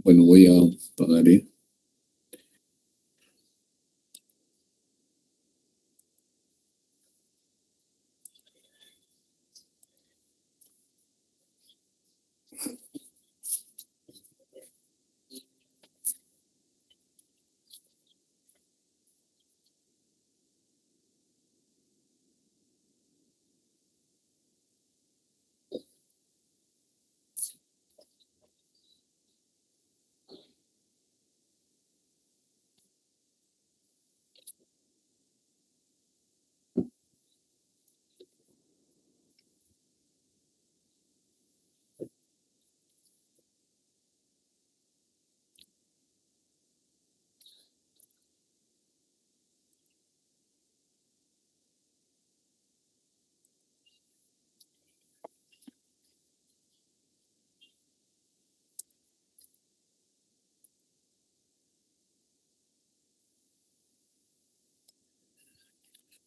Bueno, voy a pagar, ¿eh?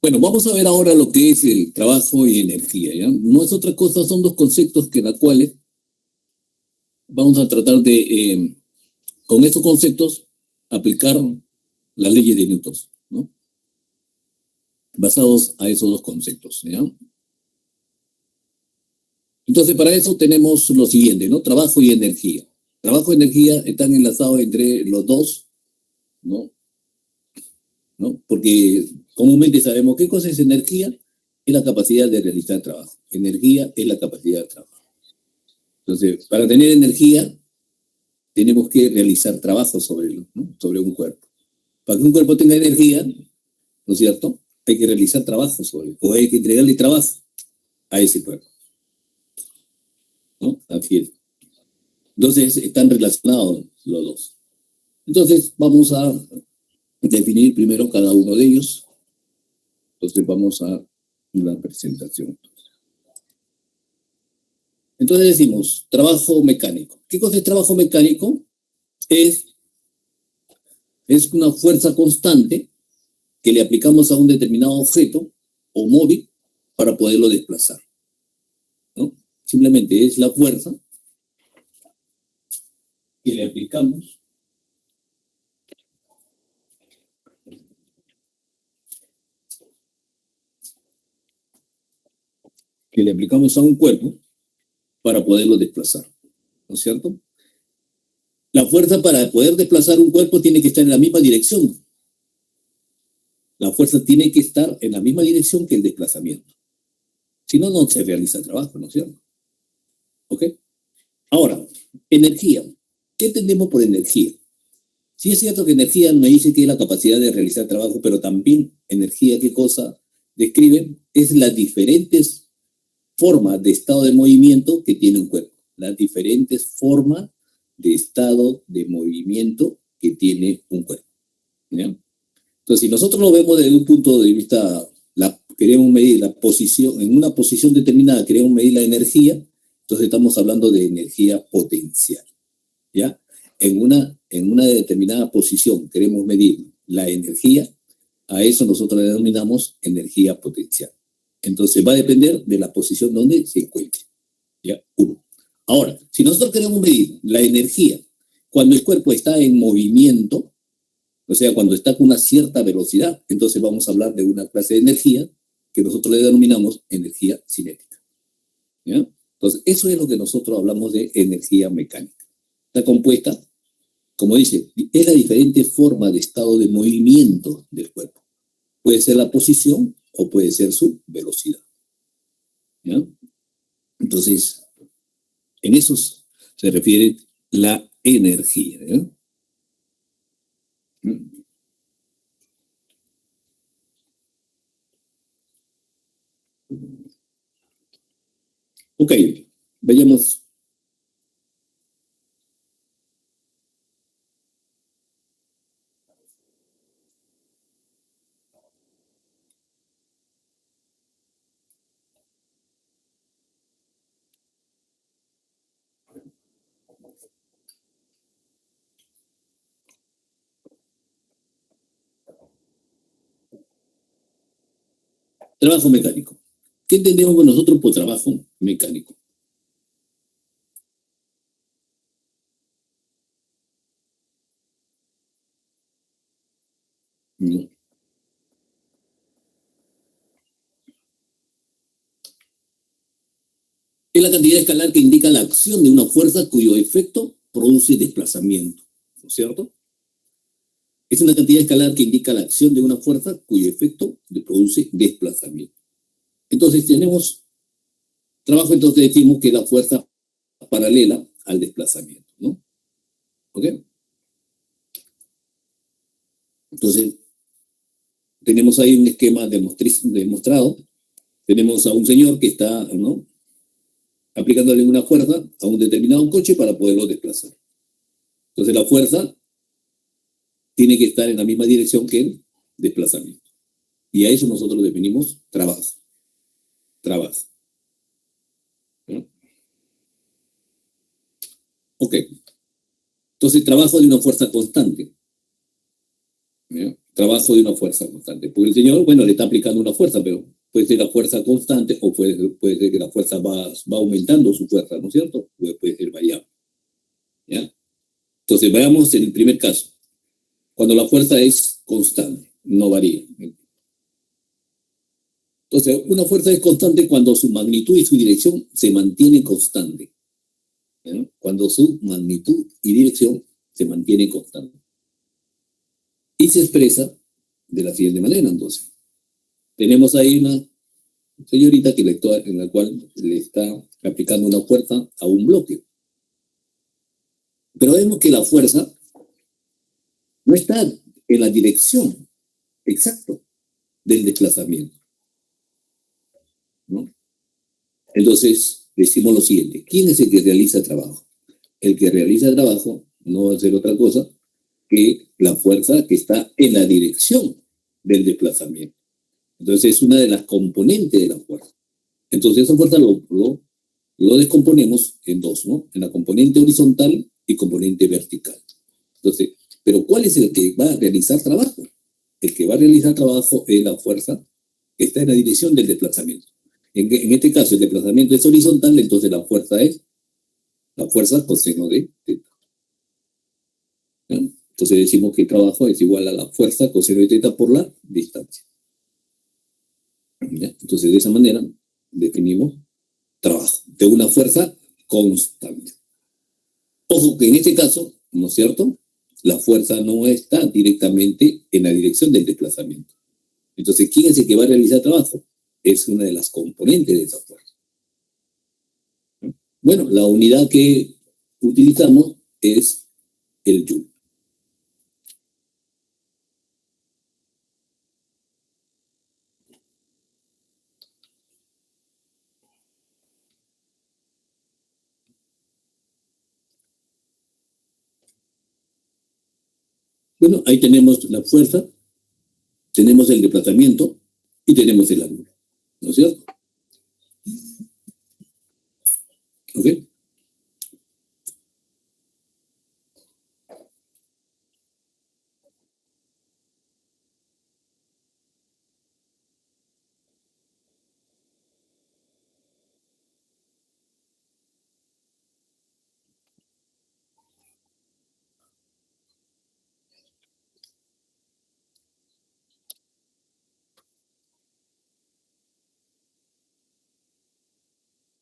Bueno, vamos a ver ahora lo que es el trabajo y energía, ¿ya? No es otra cosa, son dos conceptos que la cuales vamos a tratar de, con estos conceptos, aplicar las leyes de Newton, ¿no? Basados a esos dos conceptos, ¿ya? Entonces, para eso tenemos lo siguiente, ¿no? Trabajo y energía. Trabajo y energía están enlazados entre los dos, ¿no? ¿No? Porque comúnmente sabemos qué cosa es energía, es la capacidad de realizar trabajo. Energía es la capacidad de trabajo. Entonces, para tener energía, tenemos que realizar trabajo sobre, ¿no? sobre un cuerpo. Para que un cuerpo tenga energía, ¿no es cierto? Hay que realizar trabajo sobre él, o hay que entregarle trabajo a ese cuerpo, ¿no? Así es. Entonces, están relacionados los dos. Entonces, vamos a definir primero cada uno de ellos. Entonces, vamos a una presentación. Entonces decimos, trabajo mecánico. ¿Qué cosa es trabajo mecánico? Es, es una fuerza constante que le aplicamos a un determinado objeto o móvil para poderlo desplazar, ¿no? Simplemente es la fuerza que le aplicamos a un cuerpo para poderlo desplazar, ¿no es cierto? La fuerza para poder desplazar un cuerpo tiene que estar en la misma dirección. La fuerza tiene que estar en la misma dirección que el desplazamiento. Si no, no se realiza el trabajo, ¿no es cierto? ¿Ok? Ahora, energía. ¿Qué entendemos por energía? Sí es cierto que energía me dice que es la capacidad de realizar trabajo, pero también energía, ¿qué cosa describe? Es las diferentes formas de estado de movimiento que tiene un cuerpo. Las diferentes formas de estado de movimiento que tiene un cuerpo, ¿ya? Entonces, si nosotros lo vemos desde un punto de vista, queremos medir la posición, en una posición determinada queremos medir la energía, entonces estamos hablando de energía potencial, ¿ya? En una determinada posición queremos medir la energía, a eso nosotros le denominamos energía potencial. Entonces va a depender de la posición donde se encuentre, ¿ya? Uno. Ahora, si nosotros queremos medir la energía cuando el cuerpo está en movimiento, o sea, cuando está con una cierta velocidad, entonces vamos a hablar de una clase de energía que nosotros le denominamos energía cinética, ¿ya? Entonces, eso es lo que nosotros hablamos de energía mecánica. Está compuesta, como dice, es la diferente forma de estado de movimiento del cuerpo. Puede ser la posición o puede ser su velocidad, ¿ya? Entonces, en eso se refiere la energía, ¿ya? Ok, veamos. Trabajo mecánico. ¿Qué entendemos nosotros por trabajo mecánico? ¿no? Es la cantidad escalar que indica la acción de una fuerza cuyo efecto produce desplazamiento, ¿no es cierto? Es una cantidad escalar que indica la acción de una fuerza cuyo efecto produce desplazamiento. Entonces tenemos trabajo, entonces decimos que la fuerza paralela al desplazamiento, ¿no? ¿Ok? Entonces tenemos ahí un esquema demostrado. Tenemos a un señor que está, ¿no?, aplicándole una fuerza a un determinado coche para poderlo desplazar. Entonces la fuerza tiene que estar en la misma dirección que el desplazamiento. Y a eso nosotros definimos trabajo. Trabajo. ¿No? Ok. Entonces trabajo de una fuerza constante. ¿No? Trabajo de una fuerza constante. Porque el señor, bueno, le está aplicando una fuerza, pero puede ser la fuerza constante o puede ser que la fuerza va aumentando su fuerza, ¿no es cierto? Puede ser variable. ¿Ya? Entonces veamos el primer caso. Cuando la fuerza es constante, no varía. Entonces, una fuerza es constante cuando su magnitud y su dirección se mantienen constante. ¿No? Cuando su magnitud y dirección se mantienen constantes. Y se expresa de la siguiente manera, entonces. Tenemos ahí una señorita en la cual le está aplicando una fuerza a un bloque. Pero vemos que la fuerza no está en la dirección exacta del desplazamiento, ¿no? Entonces, decimos lo siguiente: ¿quién es el que realiza el trabajo? El que realiza el trabajo no va a hacer otra cosa que la fuerza que está en la dirección del desplazamiento. Entonces, es una de las componentes de la fuerza. Entonces, esa fuerza lo descomponemos en dos, ¿no? En la componente horizontal y componente vertical. Entonces, pero ¿cuál es el que va a realizar trabajo? El que va a realizar trabajo es la fuerza que está en la dirección del desplazamiento. En este caso, el desplazamiento es horizontal, entonces la fuerza es la fuerza coseno de teta. ¿No? Entonces decimos que el trabajo es igual a la fuerza coseno de teta por la distancia. ¿Ya? Entonces, de esa manera definimos trabajo de una fuerza constante. Ojo que en este caso, ¿no es cierto?, la fuerza no está directamente en la dirección del desplazamiento. Entonces, ¿quién es el que va a realizar trabajo? Es una de las componentes de esa fuerza. Bueno, la unidad que utilizamos es el joule. Bueno, ahí tenemos la fuerza, tenemos el desplazamiento y tenemos el ángulo, ¿no es cierto? ¿Ok?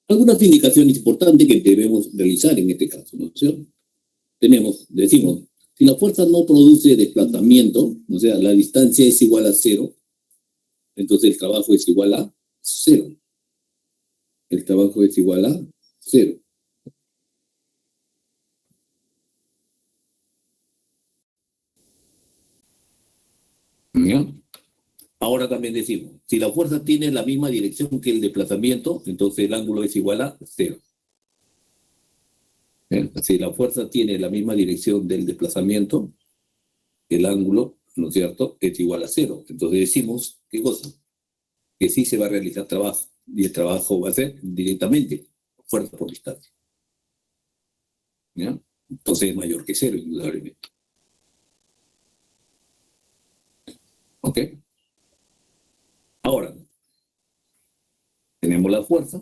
Algunas indicaciones importantes que debemos realizar en este caso, ¿no es cierto? Decimos, si la fuerza no produce desplazamiento, o sea, la distancia es igual a cero, entonces el trabajo es igual a cero. El trabajo es igual a cero. ¿Ya? Ahora también decimos, si la fuerza tiene la misma dirección que el desplazamiento, entonces el ángulo es igual a cero. Si la fuerza tiene la misma dirección del desplazamiento, el ángulo, ¿no es cierto?, es igual a cero. Entonces decimos, ¿qué cosa? Que sí se va a realizar trabajo, y el trabajo va a ser directamente fuerza por distancia. ¿Ya? Entonces es mayor que cero, indudablemente. ¿Ok? Ahora, tenemos la fuerza.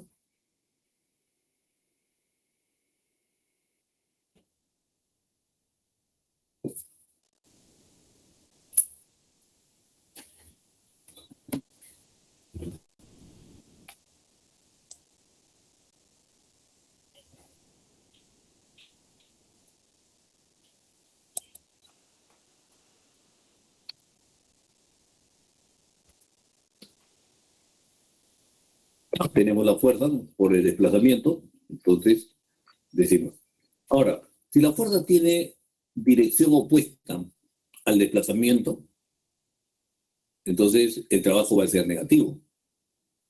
Tenemos la fuerza por el desplazamiento, entonces decimos. Ahora, si la fuerza tiene dirección opuesta al desplazamiento, entonces el trabajo va a ser negativo.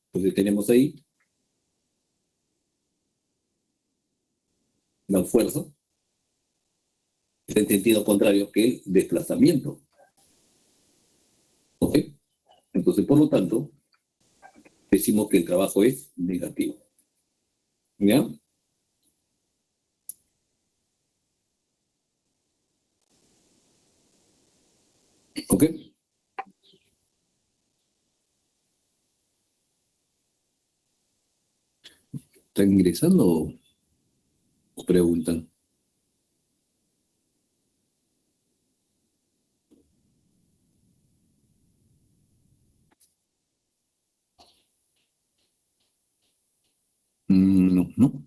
Entonces tenemos ahí la fuerza en sentido contrario que el desplazamiento. ¿Ok? Entonces, por lo tanto, decimos que el trabajo es negativo. ¿Ya? ¿Ok? ¿Están ingresando o preguntan? No, no.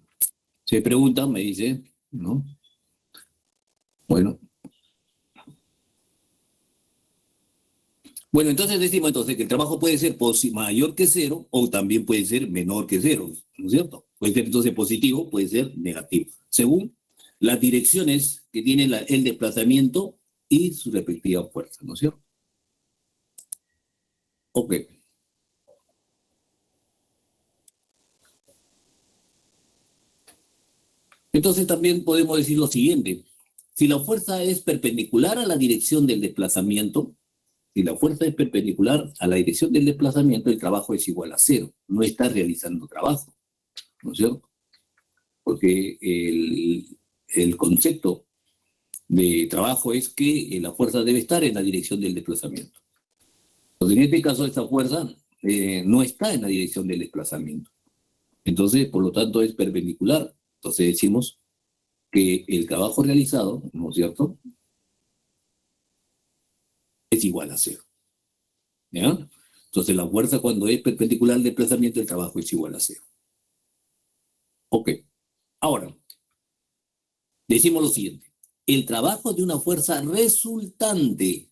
Se preguntan, me dice, ¿no? Bueno. Bueno, entonces decimos entonces que el trabajo puede ser mayor que cero o también puede ser menor que cero, ¿no es cierto? Puede ser entonces positivo, puede ser negativo, según las direcciones que tiene el desplazamiento y su respectiva fuerza, ¿no es cierto? Ok. Entonces también podemos decir lo siguiente. Si la fuerza es perpendicular a la dirección del desplazamiento, si la fuerza es perpendicular a la dirección del desplazamiento, el trabajo es igual a cero. No está realizando trabajo, ¿no es cierto? Porque el concepto de trabajo es que la fuerza debe estar en la dirección del desplazamiento. Entonces, en este caso, esta fuerza no está en la dirección del desplazamiento. Entonces, por lo tanto, es perpendicular. Entonces decimos que el trabajo realizado, ¿no es cierto?, es igual a cero. ¿Ya? Entonces, la fuerza cuando es perpendicular al desplazamiento, el trabajo es igual a cero. Ok. Ahora, decimos lo siguiente. El trabajo de una fuerza resultante,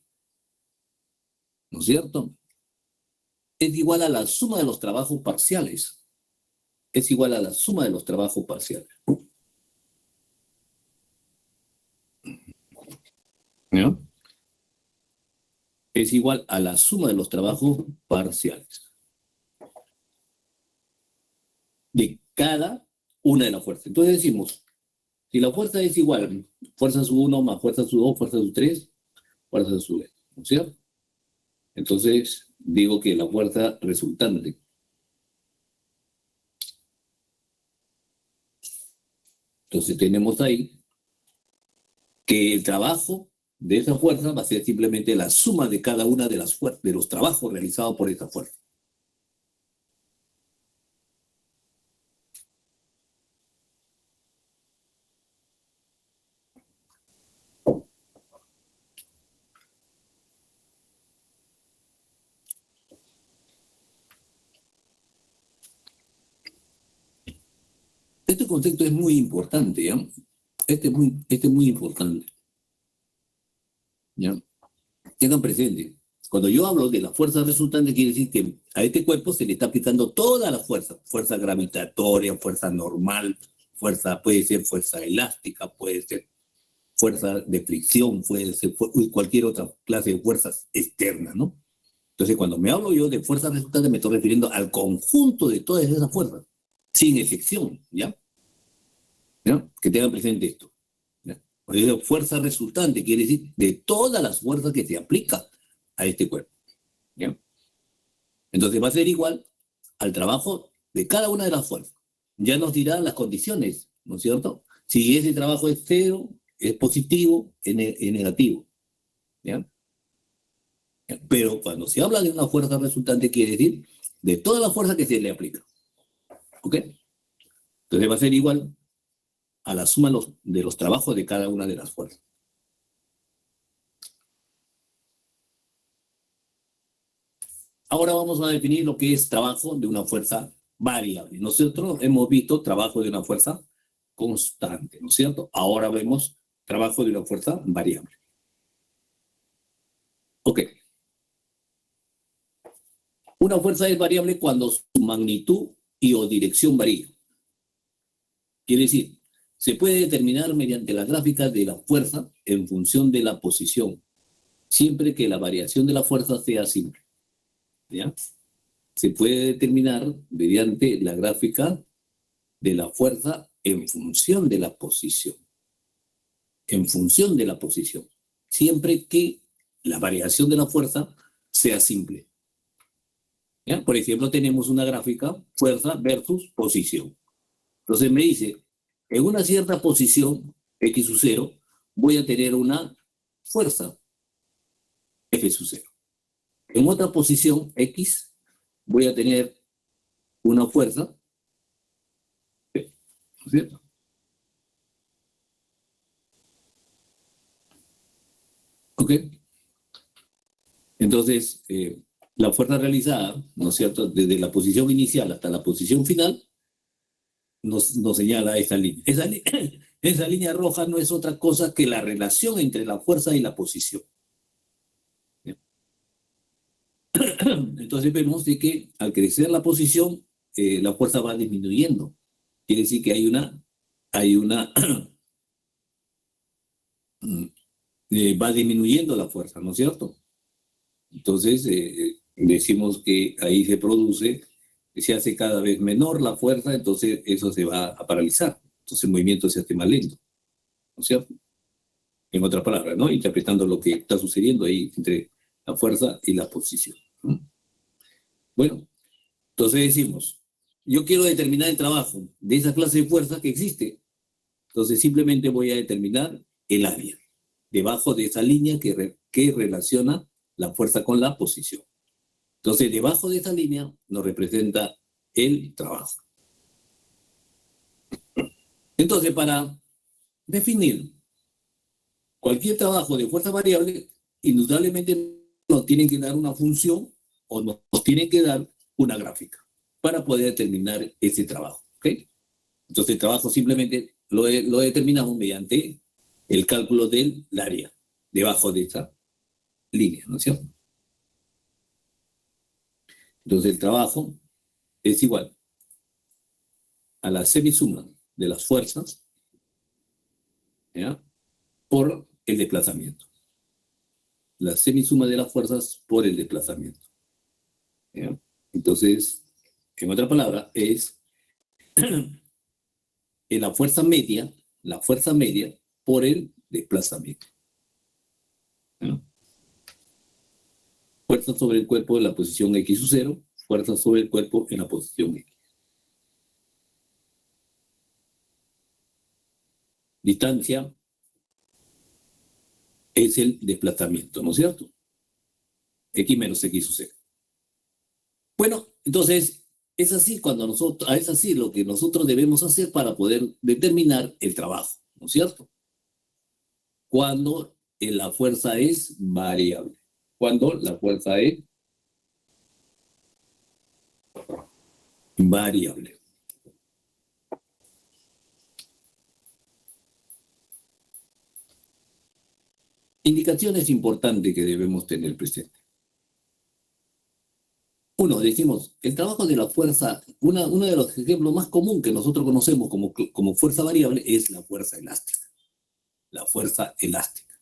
¿no es cierto?, es igual a la suma de los trabajos parciales. Es igual a la suma de los trabajos parciales. ¿Ya? Es igual a la suma de los trabajos parciales de cada una de las fuerzas. Entonces decimos, si la fuerza es igual, fuerza sub 1 más fuerza sub 2, fuerza sub 3, fuerza sub n, ¿no es cierto? Entonces digo que la fuerza resultante, entonces tenemos ahí que el trabajo de esa fuerza va a ser simplemente la suma de cada una de las de los trabajos realizados por esa fuerza. Este concepto es muy importante, ¿ya? Este es muy importante, ¿ya? Tengan presente, cuando yo hablo de la fuerza resultante, quiere decir que a este cuerpo se le está aplicando toda la fuerza, fuerza gravitatoria, fuerza normal, fuerza, puede ser fuerza elástica, puede ser fuerza de fricción, puede ser cualquier otra clase de fuerzas externas, ¿no? Entonces, cuando me hablo yo de fuerza resultante, me estoy refiriendo al conjunto de todas esas fuerzas, sin excepción, ¿ya? ¿Ya? Que tengan presente esto. ¿Ya? Por eso, fuerza resultante quiere decir de todas las fuerzas que se aplican a este cuerpo. ¿Ya? Entonces va a ser igual al trabajo de cada una de las fuerzas. Ya nos dirán las condiciones, ¿no es cierto? Si ese trabajo es cero, es positivo, es negativo. ¿Ya? Pero cuando se habla de una fuerza resultante, quiere decir de todas las fuerzas que se le aplica. ¿Ok? Entonces va a ser igual a la suma de los trabajos de cada una de las fuerzas. Ahora vamos a definir lo que es trabajo de una fuerza variable. Nosotros hemos visto trabajo de una fuerza constante, ¿no es cierto? Ahora vemos trabajo de una fuerza variable. Ok. Una fuerza es variable cuando su magnitud y o dirección varía. Quiere decir, se puede determinar mediante la gráfica de la fuerza en función de la posición, siempre que la variación de la fuerza sea simple. ¿Ya? Se puede determinar mediante la gráfica de la fuerza en función de la posición. En función de la posición. Siempre que la variación de la fuerza sea simple. ¿Ya? Por ejemplo, tenemos una gráfica, fuerza versus posición. Entonces me dice, en una cierta posición, x sub 0, voy a tener una fuerza, F sub 0. En otra posición, x, voy a tener una fuerza, P, ¿no es cierto? ¿Ok? Entonces, la fuerza realizada, ¿no es cierto?, desde la posición inicial hasta la posición final, nos señala esa línea. Esa línea roja no es otra cosa que la relación entre la fuerza y la posición. Entonces vemos de que al crecer la posición, la fuerza va disminuyendo. Quiere decir que hay una va disminuyendo la fuerza, ¿no es cierto? Entonces decimos que ahí se hace cada vez menor la fuerza, entonces eso se va a paralizar. Entonces el movimiento se hace más lento, ¿no es cierto? En otras palabras, ¿no? Interpretando lo que está sucediendo ahí entre la fuerza y la posición. Bueno, entonces decimos, yo quiero determinar el trabajo de esa clase de fuerza que existe. Entonces simplemente voy a determinar el área debajo de esa línea que relaciona la fuerza con la posición. Entonces debajo de esa línea nos representa el trabajo. Entonces para definir cualquier trabajo de fuerza variable, indudablemente nos tienen que dar una función o nos tienen que dar una gráfica para poder determinar ese trabajo. ¿Okay? Entonces el trabajo simplemente lo determinamos mediante el cálculo del área debajo de esa línea, ¿no es cierto? Entonces el trabajo es igual a la semisuma de las fuerzas, ¿ya?, por el desplazamiento. La semisuma de las fuerzas por el desplazamiento. ¿Ya? Entonces, en otra palabra, es la fuerza media por el desplazamiento. ¿Ya? Fuerza sobre el cuerpo en la posición x sub 0, fuerza sobre el cuerpo en la posición x. Distancia es el desplazamiento, ¿no es cierto? X menos x sub 0. Bueno, entonces, es así lo que nosotros debemos hacer para poder determinar el trabajo, ¿no es cierto? Cuando la fuerza es variable. Cuando la fuerza es variable. Indicaciones importantes que debemos tener presente. Uno, decimos, el trabajo de la fuerza, uno de los ejemplos más comunes que nosotros conocemos como fuerza variable es la fuerza elástica. La fuerza elástica,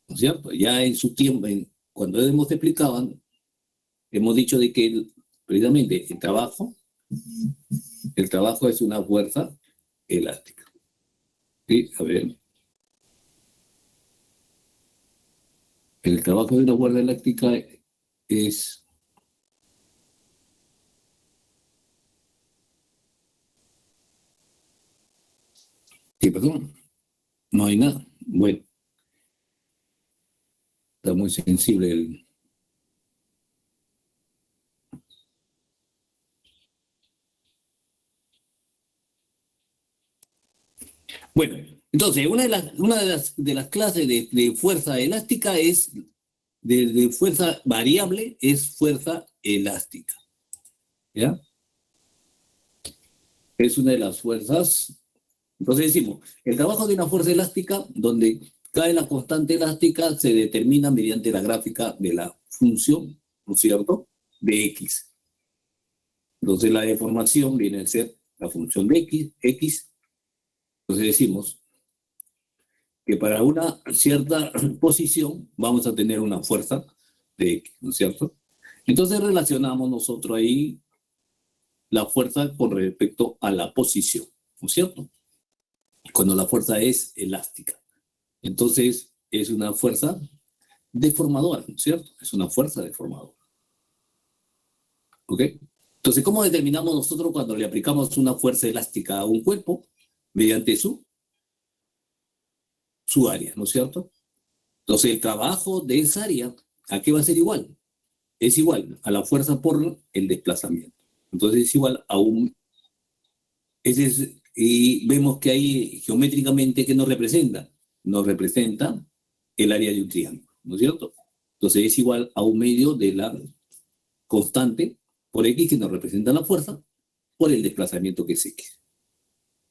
¿no es cierto? Ya en su tiempo, cuando hemos explicado, hemos dicho de que precisamente el trabajo es una fuerza elástica. ¿Sí? A ver. El trabajo de una fuerza elástica es... ¿Qué pasó? No hay nada. Bueno, está muy sensible el... Bueno, entonces, una de las clases de fuerza elástica es, de fuerza variable, es fuerza elástica. ¿Ya? Es una de las fuerzas. Entonces decimos, el trabajo de una fuerza elástica, donde cae la constante elástica, se determina mediante la gráfica de la función, ¿no es cierto?, de X. Entonces la deformación viene a ser la función de x. Entonces decimos que para una cierta posición vamos a tener una fuerza de x, ¿no es cierto? Entonces relacionamos nosotros ahí la fuerza con respecto a la posición, ¿no es cierto? Cuando la fuerza es elástica. Entonces es una fuerza deformadora, ¿no es cierto? Es una fuerza deformadora. ¿Ok? Entonces, ¿cómo determinamos nosotros cuando le aplicamos una fuerza elástica a un cuerpo? Mediante su área, ¿no es cierto? Entonces, el trabajo de esa área, ¿a qué va a ser igual? Es igual a la fuerza por el desplazamiento. Entonces, es igual a un... y vemos que ahí geométricamente, ¿qué nos representa? Nos representa el área de un triángulo, ¿no es cierto? Entonces, es igual a un medio de la constante por x que nos representa la fuerza por el desplazamiento que es x.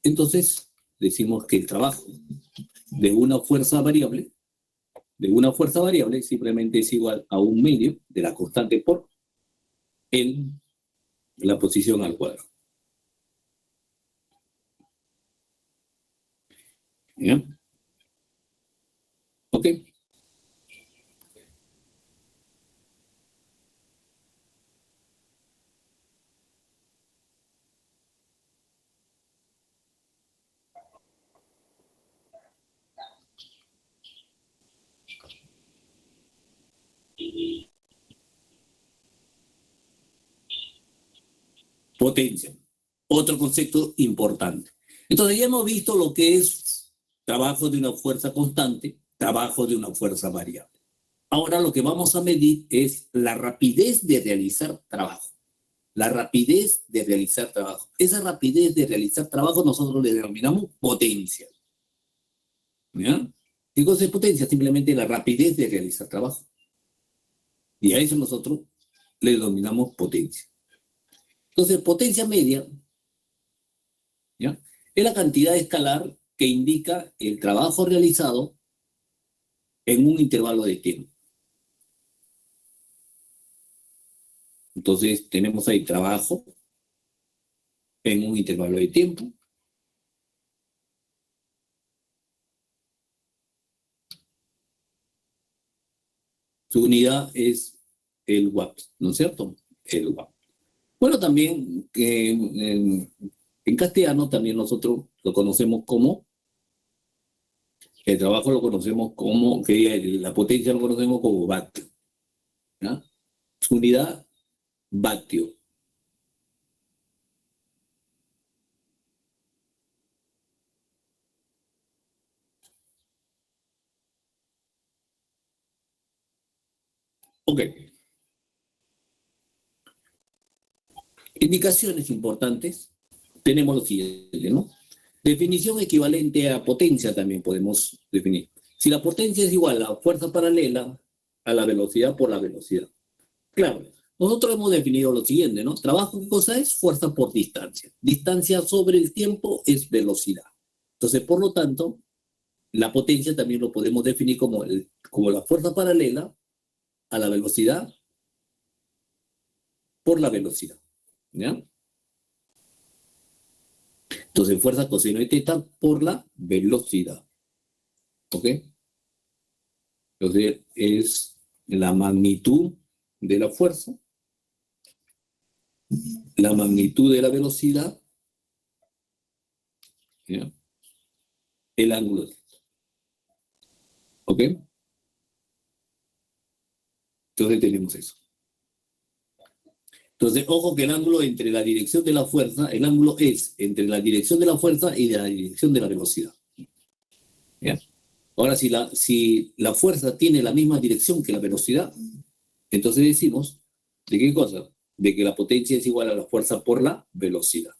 Entonces, decimos que el trabajo de una fuerza variable simplemente es igual a un medio de la constante por la posición al cuadrado. ¿Ya? ¿Ok? Potencia. Otro concepto importante. Entonces ya hemos visto lo que es trabajo de una fuerza constante, trabajo de una fuerza variable. Ahora lo que vamos a medir es la rapidez de realizar trabajo. La rapidez de realizar trabajo. Esa rapidez de realizar trabajo nosotros le denominamos potencia. ¿Ya? ¿Qué cosa es potencia? Simplemente la rapidez de realizar trabajo. Y a eso nosotros le denominamos potencia. Entonces, potencia media, ¿ya? Es la cantidad escalar que indica el trabajo realizado en un intervalo de tiempo. Entonces, tenemos ahí trabajo en un intervalo de tiempo. Su unidad es el watt, ¿no es cierto? El watt. Bueno, también en castellano también nosotros lo conocemos como, el trabajo lo conocemos como, que la potencia lo conocemos como vatio. ¿Ya? Su unidad, vatio. Ok. Indicaciones importantes. Tenemos lo siguiente, ¿no? Definición equivalente a potencia también podemos definir. Si la potencia es igual a la fuerza paralela a la velocidad por la velocidad. Claro, nosotros hemos definido lo siguiente, ¿no? Trabajo, ¿qué cosa es? Fuerza por distancia. Distancia sobre el tiempo es velocidad. Entonces, por lo tanto, la potencia también lo podemos definir como la fuerza paralela a la velocidad por la velocidad. ¿Ya? Entonces, fuerza coseno de teta por la velocidad. ¿Ok? Entonces, es la magnitud de la fuerza, la magnitud de la velocidad, ¿ya? El ángulo. ¿Ok? Entonces tenemos eso. Entonces, ojo que el ángulo entre la dirección de la fuerza, el ángulo es entre la dirección de la fuerza y de la dirección de la velocidad. ¿Ya? Ahora, si la fuerza tiene la misma dirección que la velocidad, entonces decimos, ¿de qué cosa? De que la potencia es igual a la fuerza por la velocidad.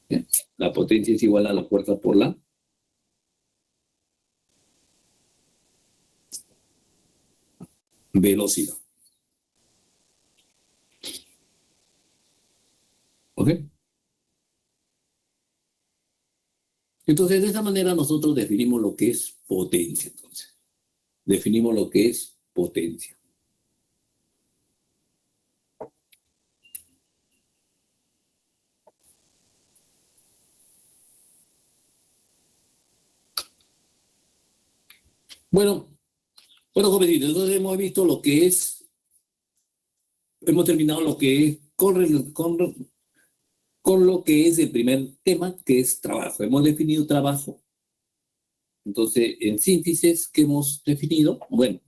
¿Ya? La potencia es igual a la fuerza por la velocidad. ¿Ok? Entonces, de esa manera nosotros definimos lo que es potencia. Entonces, definimos lo que es potencia. Bueno, bueno, jovencitos, entonces hemos visto lo que es, hemos terminado lo que es con lo que es el primer tema, que es trabajo. Hemos definido trabajo. Entonces, en síntesis, ¿qué hemos definido? Bueno,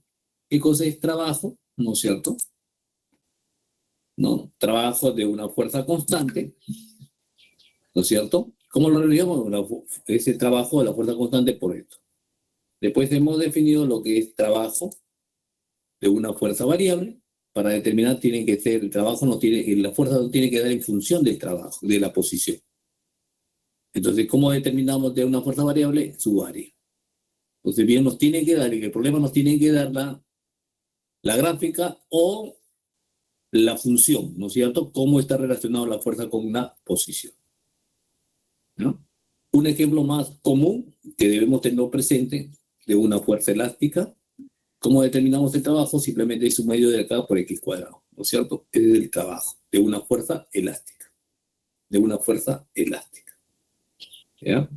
¿qué cosa es trabajo? ¿No es cierto? ¿No? Trabajo de una fuerza constante, ¿no es cierto? ¿Cómo lo realizamos? Ese trabajo de la fuerza constante por esto. Después hemos definido lo que es trabajo de una fuerza variable. Para determinar tiene que ser, el trabajo no tiene, la fuerza no tiene que dar en función del trabajo, de la posición. Entonces, ¿cómo determinamos de una fuerza variable? Su área. Entonces, bien, nos tiene que dar, y el problema nos tiene que dar la gráfica o la función, ¿no es cierto? ¿Cómo está relacionada la fuerza con una posición? ¿No? Un ejemplo más común que debemos tener presente de una fuerza elástica. ¿Cómo determinamos el trabajo? Simplemente es un medio de acá por x cuadrado, ¿no es cierto? Es el trabajo de una fuerza elástica. De una fuerza elástica. ¿Ya?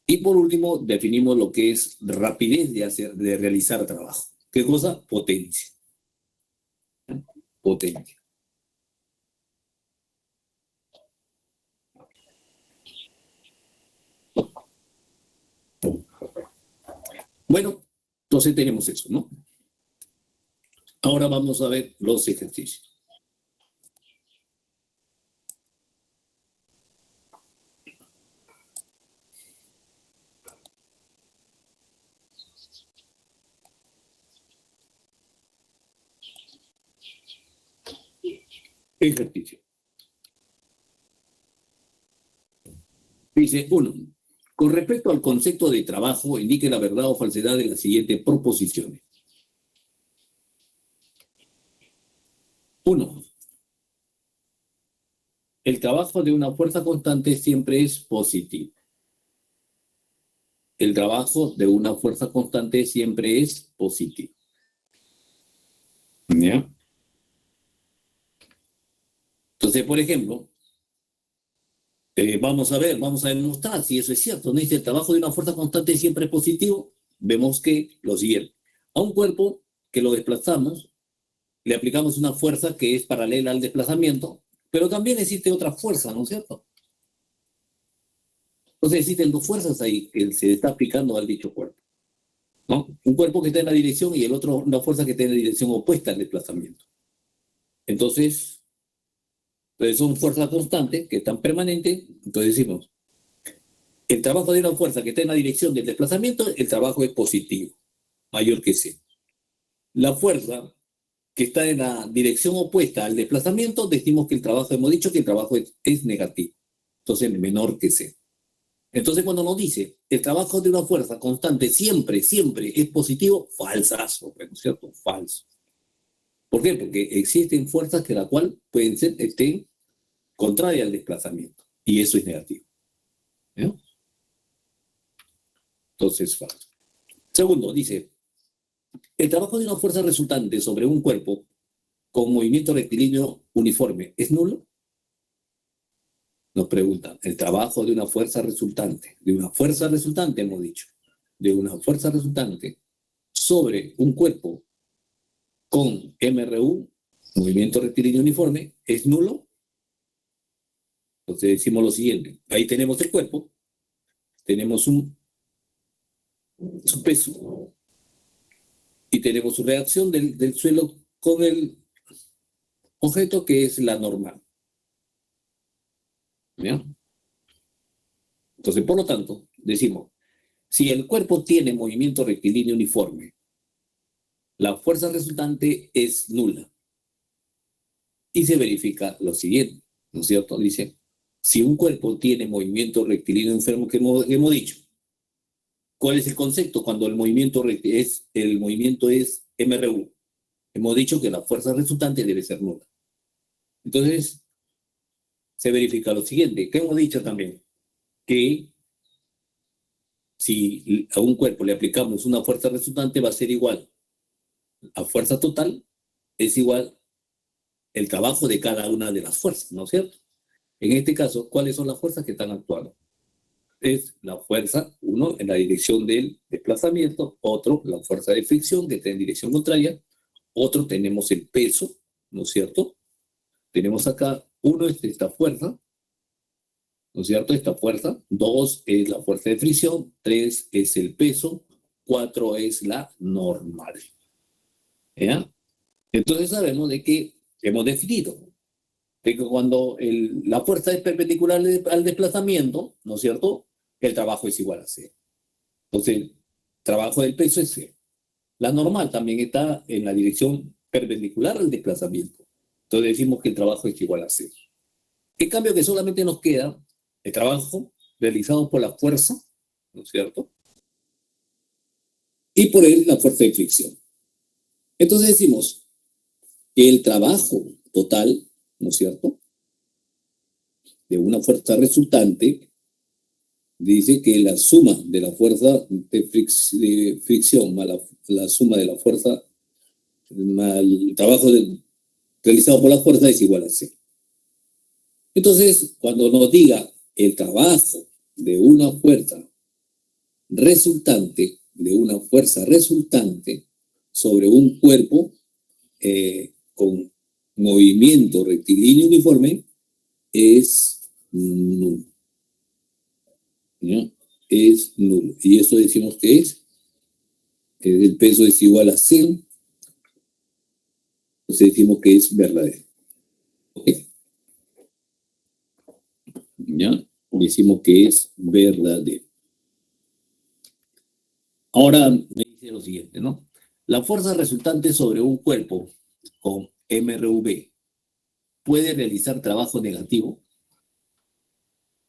Y por último, definimos lo que es rapidez de realizar trabajo. ¿Qué cosa? Potencia. ¿Ya? Potencia. Bueno, entonces tenemos eso, ¿no? Ahora vamos a ver los ejercicios. Ejercicio. Dice, 1. Con respecto al concepto de trabajo, indique la verdad o falsedad de las siguientes proposiciones. 1. El trabajo de una fuerza constante siempre es positivo. El trabajo de una fuerza constante siempre es positivo. ¿Ya? Entonces, por ejemplo, vamos a demostrar si eso es cierto. ¿No? Dice, el trabajo de una fuerza constante siempre es positivo. Vemos que lo siguiente. A un cuerpo que lo desplazamos, le aplicamos una fuerza que es paralela al desplazamiento, pero también existe otra fuerza, ¿no es cierto? Entonces existen dos fuerzas ahí que se está aplicando al dicho cuerpo, ¿no? Un cuerpo que está en la dirección y el otro una fuerza que está en la dirección opuesta al desplazamiento. Entonces, son fuerzas constantes que están permanentes. Entonces decimos, el trabajo de una fuerza que está en la dirección del desplazamiento, el trabajo es positivo, mayor que C. La fuerza que está en la dirección opuesta al desplazamiento, decimos que el trabajo, hemos dicho que el trabajo es negativo, entonces menor que C. Entonces cuando nos dice el trabajo de una fuerza constante siempre, siempre es positivo, falsazo, ¿no es cierto? Falso. ¿Por qué? Porque existen fuerzas que la cual pueden ser, estén contrarias al desplazamiento, y eso es negativo. ¿No? Entonces, falso. Segundo, dice, el trabajo de una fuerza resultante sobre un cuerpo con movimiento rectilíneo uniforme es nulo. Nos preguntan, el trabajo de una fuerza resultante hemos dicho, de una fuerza resultante sobre un cuerpo con MRU, movimiento rectilíneo uniforme, es nulo. Entonces decimos lo siguiente, ahí tenemos el cuerpo, tenemos su peso y tenemos su reacción del suelo con el objeto que es la normal. ¿Ya? Entonces, por lo tanto, decimos, si el cuerpo tiene movimiento rectilíneo uniforme, la fuerza resultante es nula. Y se verifica lo siguiente, ¿no es cierto? Dice, si un cuerpo tiene movimiento rectilíneo enfermo que hemos dicho, ¿cuál es el concepto cuando el movimiento es MRU? Hemos dicho que la fuerza resultante debe ser nula. Entonces, se verifica lo siguiente, que hemos dicho también, que si a un cuerpo le aplicamos una fuerza resultante va a ser igual a fuerza total, es igual el trabajo de cada una de las fuerzas, ¿no es cierto? En este caso, ¿cuáles son las fuerzas que están actuando? es la fuerza, uno en la dirección del desplazamiento, otro la fuerza de fricción que está en dirección contraria, otro tenemos el peso, ¿no es cierto? Tenemos acá, uno es esta fuerza, ¿no es cierto? Esta fuerza, dos es la fuerza de fricción, tres es el peso, cuatro es la normal. ¿Ya? Entonces sabemos de que hemos definido de que cuando la fuerza es perpendicular al desplazamiento, ¿no es cierto? El trabajo es igual a cero. Entonces, el trabajo del peso es cero. La normal también está en la dirección perpendicular al desplazamiento. Entonces decimos que el trabajo es igual a cero. En cambio que solamente nos queda el trabajo realizado por la fuerza, ¿no es cierto? Y por él la fuerza de fricción. Entonces decimos que el trabajo total, ¿no es cierto?, de una fuerza resultante, dice que la suma de la fuerza de fricción más la suma de la fuerza más el trabajo realizado por la fuerza es igual a cero. Entonces, cuando nos diga el trabajo de una fuerza resultante, sobre un cuerpo con movimiento rectilíneo uniforme, es nulo. ¿Ya? Es nulo. Y eso decimos que el peso es igual a 0. Entonces decimos que es verdadero. ¿Ok? ¿Ya? Decimos que es verdadero. Ahora me dice lo siguiente, ¿no? La fuerza resultante sobre un cuerpo con MRV puede realizar trabajo negativo.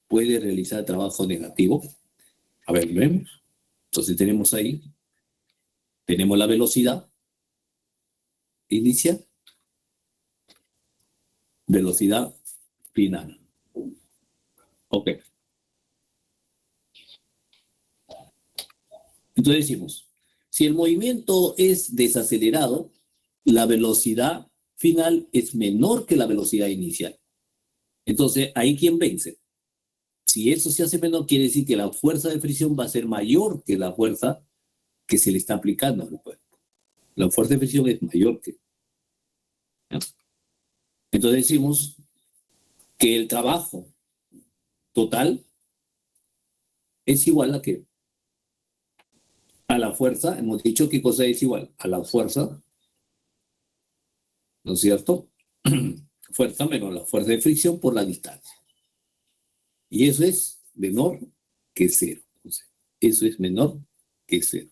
Puede realizar trabajo negativo. A ver, vemos. Entonces tenemos ahí, tenemos la velocidad inicial, velocidad final. Ok. Entonces decimos, si el movimiento es desacelerado, la velocidad final es menor que la velocidad inicial. Entonces, ¿ahí quién vence? Si eso se hace menor, quiere decir que la fuerza de fricción va a ser mayor que la fuerza que se le está aplicando al cuerpo. La fuerza de fricción es mayor que. ¿Ya? Entonces decimos que el trabajo total es igual a qué? A la fuerza, hemos dicho qué cosa es igual, a la fuerza, ¿no es cierto? Fuerza menos la fuerza de fricción por la distancia. Y eso es menor que 0. Entonces, eso es menor que 0.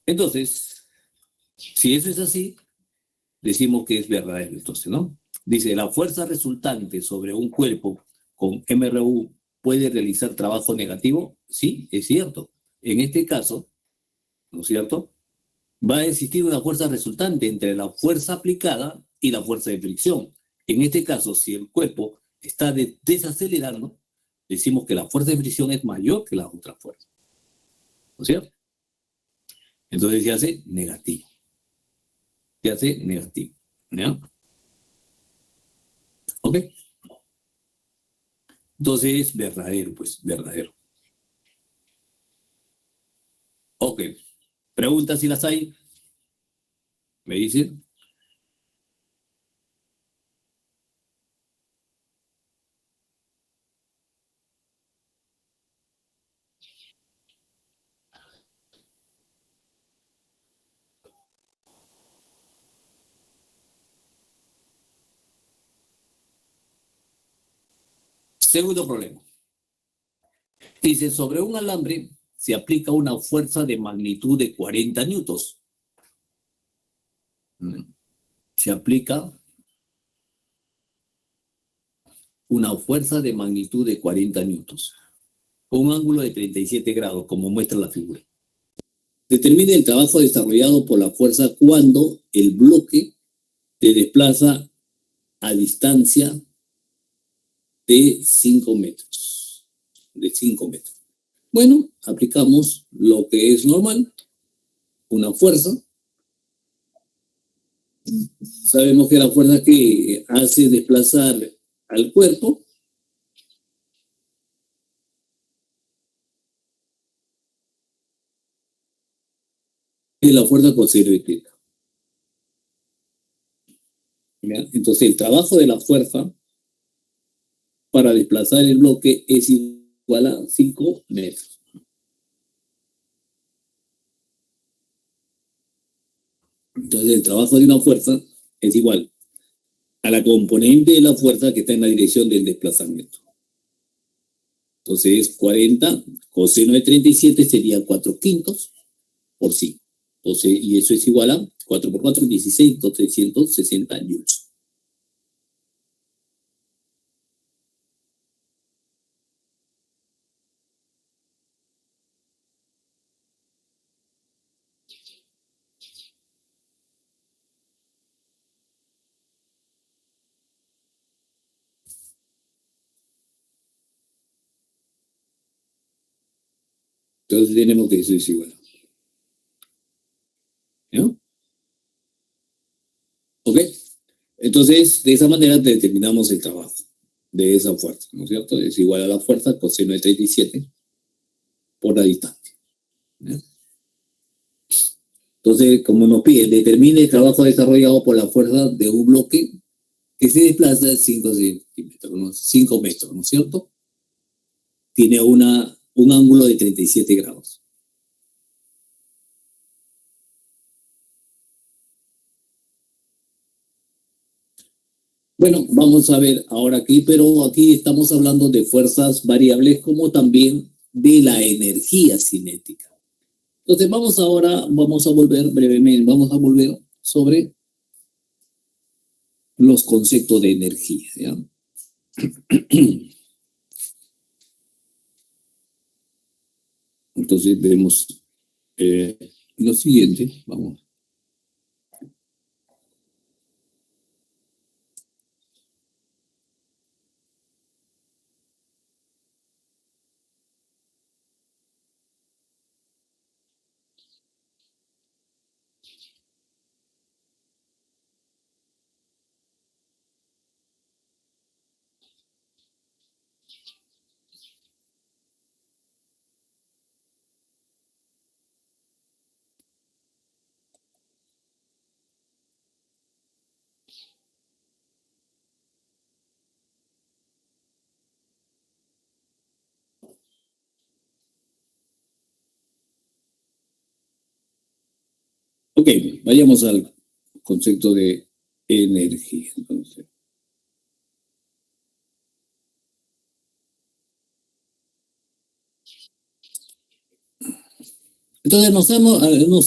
Entonces, si eso es así, decimos que es verdadero. Entonces, ¿no? Dice, la fuerza resultante sobre un cuerpo con MRU puede realizar trabajo negativo. Sí, es cierto. En este caso, ¿no es cierto?, va a existir una fuerza resultante entre la fuerza aplicada y la fuerza de fricción. En este caso, si el cuerpo está desacelerando, decimos que la fuerza de fricción es mayor que la otra fuerza. ¿No es cierto? Entonces se hace negativo. Se hace negativo. ¿Ya? ¿Ok? Entonces, verdadero, pues, verdadero. Ok. Preguntas si las hay. ¿Me dicen? Segundo problema. Dice, sobre un alambre se aplica una fuerza de magnitud de 40 newtons. Se aplica una fuerza de magnitud de 40 newtons, con un ángulo de 37 grados, como muestra la figura. Determine el trabajo desarrollado por la fuerza cuando el bloque se desplaza a distancia de 5 metros. De 5 metros. Bueno, aplicamos lo que es normal, una fuerza. Sabemos que la fuerza que hace desplazar al cuerpo la fuerza coseno de teta. ¿Ya? Entonces, el trabajo de la fuerza para desplazar el bloque es igual a 5 metros. Entonces, el trabajo de una fuerza es igual a la componente de la fuerza que está en la dirección del desplazamiento. Entonces, 40 coseno de 37 sería 4 quintos por 5. Entonces, y eso es igual a 4 por 4, 16, 360 joules. Entonces tenemos que eso es igual. ¿No? ¿Ok? Entonces, de esa manera determinamos el trabajo de esa fuerza, ¿no es cierto? Es igual a la fuerza coseno de 37 por la distancia. ¿No? Entonces, como nos pide, determine el trabajo desarrollado por la fuerza de un bloque que se desplaza 5 centímetros, ¿no? 5 metros, ¿no es cierto? Tiene un ángulo de 37 grados. Bueno, vamos a ver ahora aquí, pero aquí estamos hablando de fuerzas variables como también de la energía cinética. Entonces vamos a volver brevemente, vamos a volver sobre los conceptos de energía, ¿ya? Entonces vemos lo siguiente, vamos. Ok, vayamos al concepto de energía. Entonces nos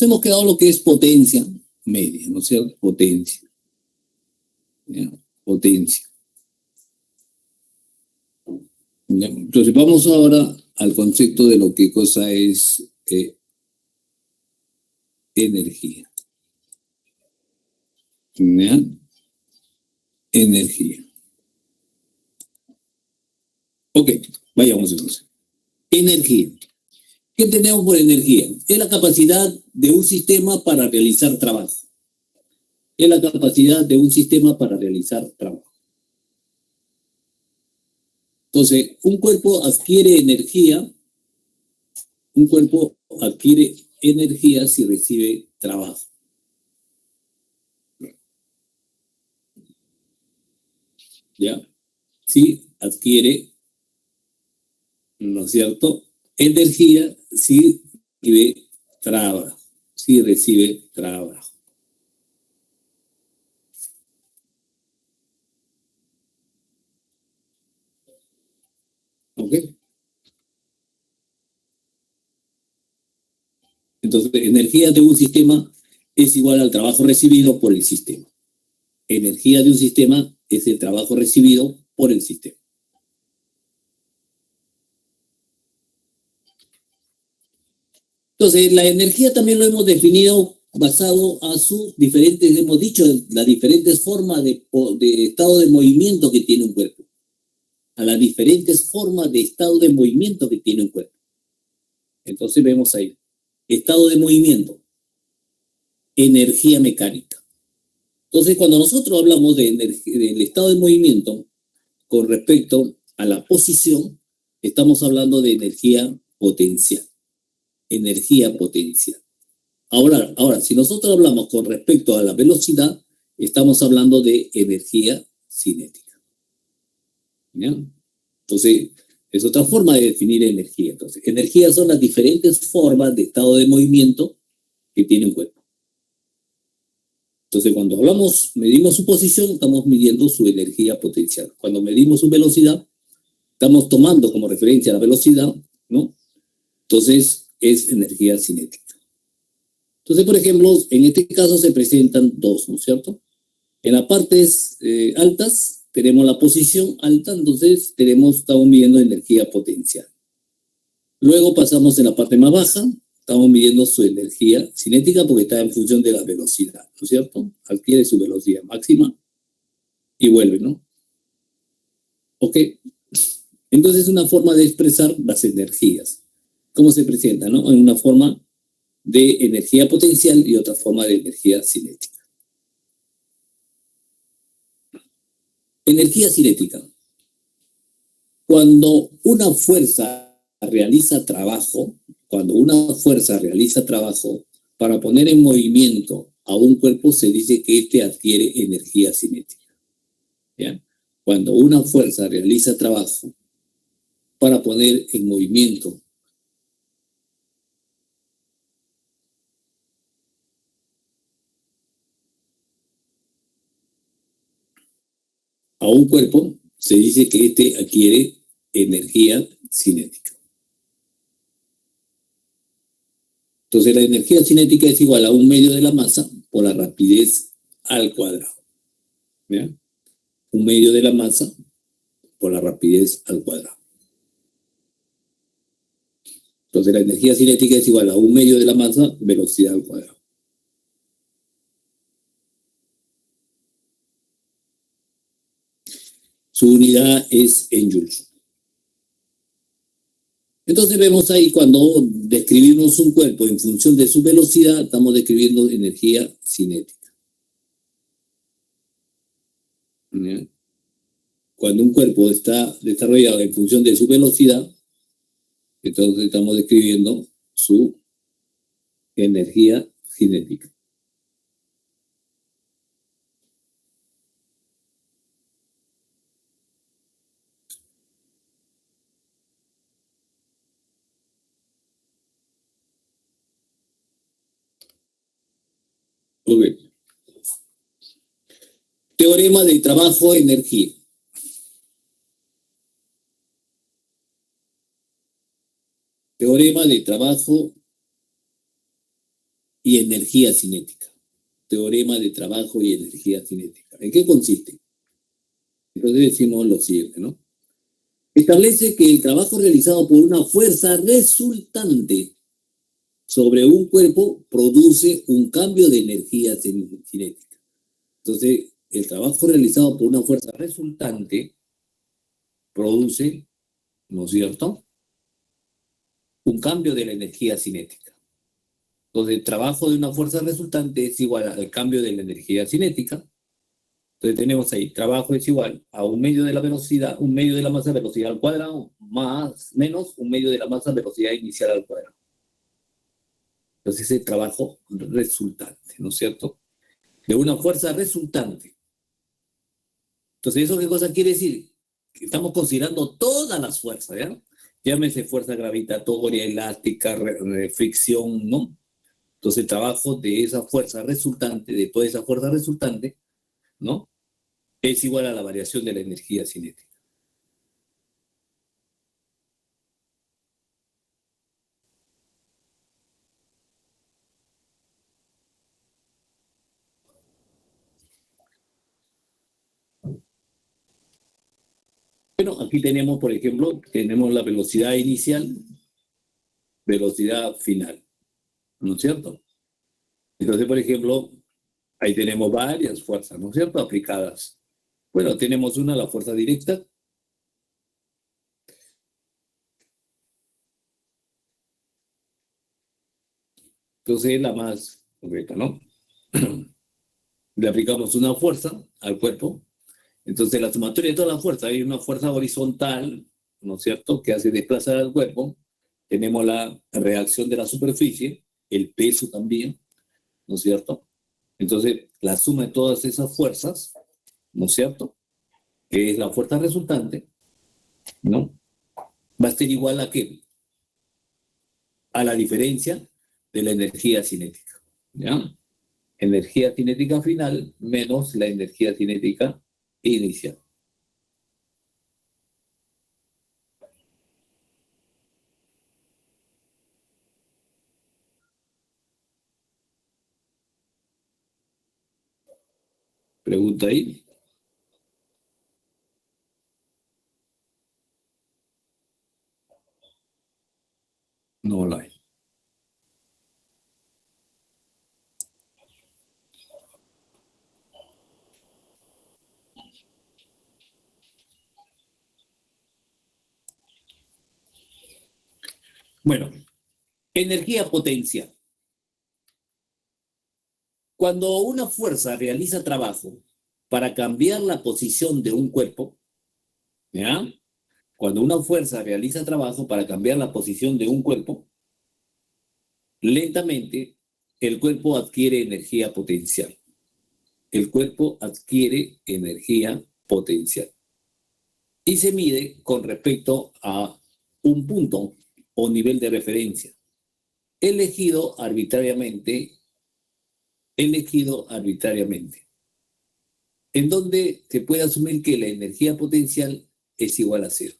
hemos quedado lo que es potencia media, ¿no es cierto? Potencia. ¿Ya? Potencia. ¿Ya? Entonces vamos ahora al concepto de lo que cosa es energía. ¿Ya? Energía. Ok, vayamos entonces. Energía. ¿Qué tenemos por energía? Es la capacidad de un sistema para realizar trabajo. Es la capacidad de un sistema para realizar trabajo. Entonces, un cuerpo adquiere energía si recibe trabajo. ¿Ya? Si adquiere, ¿no es cierto? Energía si recibe trabajo. Si recibe trabajo. ¿Ok? Entonces, energía de un sistema es igual al trabajo recibido por el sistema. Energía de un sistema es el trabajo recibido por el sistema. Entonces, la energía también lo hemos definido basado a sus diferentes, hemos dicho, las diferentes formas de estado de movimiento que tiene un cuerpo. A las diferentes formas de estado de movimiento que tiene un cuerpo. Entonces vemos ahí, estado de movimiento, energía mecánica. Entonces, cuando nosotros hablamos del estado de movimiento con respecto a la posición, estamos hablando de energía potencial. Energía potencial. Ahora, si nosotros hablamos con respecto a la velocidad, estamos hablando de energía cinética. ¿Ya? Entonces, es otra forma de definir energía. Entonces, energía son las diferentes formas de estado de movimiento que tiene un cuerpo. Entonces, cuando medimos su posición, estamos midiendo su energía potencial. Cuando medimos su velocidad, estamos tomando como referencia la velocidad, ¿no? Entonces, es energía cinética. Entonces, por ejemplo, en este caso se presentan dos, ¿no es cierto? En las partes altas tenemos la posición alta, entonces estamos midiendo energía potencial. Luego pasamos en la parte más baja, estamos midiendo su energía cinética porque está en función de la velocidad, ¿no es cierto? Adquiere su velocidad máxima y vuelve, ¿no? Ok. Entonces es una forma de expresar las energías. ¿Cómo se presenta, no? En una forma de energía potencial y otra forma de energía cinética. Energía cinética. Cuando una fuerza realiza trabajo para poner en movimiento a un cuerpo, se dice que éste adquiere energía cinética. ¿Ya? Cuando una fuerza realiza trabajo para poner en movimiento a un cuerpo, se dice que éste adquiere energía cinética. Entonces la energía cinética es igual a 1/2 de la masa por la rapidez al cuadrado. ¿Ya? 1/2 de la masa por la rapidez al cuadrado. Entonces la energía cinética es igual a 1/2 de la masa, velocidad al cuadrado. Su unidad es en joules. Entonces vemos ahí cuando describimos un cuerpo en función de su velocidad, estamos describiendo energía cinética. ¿Ya? Cuando un cuerpo está desarrollado en función de su velocidad, entonces estamos describiendo su energía cinética. Okay. Teorema de trabajo-energía. Teorema de trabajo y energía cinética. Teorema de trabajo y energía cinética. ¿En qué consiste? Entonces decimos lo siguiente, ¿no? Establece que el trabajo realizado por una fuerza resultante sobre un cuerpo produce un cambio de energía cinética. Entonces, el trabajo realizado por una fuerza resultante produce, ¿no es cierto?, un cambio de la energía cinética. Entonces, el trabajo de una fuerza resultante es igual al cambio de la energía cinética. Entonces tenemos ahí, trabajo es igual a 1/2 de la velocidad, 1/2 de la masa, velocidad al cuadrado, menos 1/2 de la masa, velocidad inicial al cuadrado. Entonces ese trabajo resultante, ¿no es cierto?, de una fuerza resultante. Entonces, ¿eso qué cosa quiere decir? Que estamos considerando todas las fuerzas, ¿ya? Llámese fuerza gravitatoria, elástica, fricción, ¿no? Entonces el trabajo de esa fuerza resultante, de toda esa fuerza resultante, ¿no?, es igual a la variación de la energía cinética. Bueno, aquí tenemos, por ejemplo, tenemos la velocidad inicial, velocidad final, ¿no es cierto? Entonces, por ejemplo, ahí tenemos varias fuerzas, ¿no es cierto?, aplicadas. Bueno, tenemos una, la fuerza directa. Entonces es la más concreta, ¿no? Le aplicamos una fuerza al cuerpo. Entonces la sumatoria de toda la fuerza, hay una fuerza horizontal, ¿no es cierto?, que hace desplazar al cuerpo. Tenemos la reacción de la superficie, el peso también, ¿no es cierto? Entonces, la suma de todas esas fuerzas, ¿no es cierto?, que es la fuerza resultante, ¿no?, va a ser igual a ¿qué? A la diferencia de la energía cinética, ¿ya? Energía cinética final menos la energía cinética inicial. Pregunta ahí. No la hay. Bueno, energía potencial. Cuando una fuerza realiza trabajo para cambiar la posición de un cuerpo, ¿ya? Cuando una fuerza realiza trabajo para cambiar la posición de un cuerpo, lentamente el cuerpo adquiere energía potencial. El cuerpo adquiere energía potencial. Y se mide con respecto a un punto o nivel de referencia, elegido arbitrariamente, en donde se puede asumir que la energía potencial es igual a cero,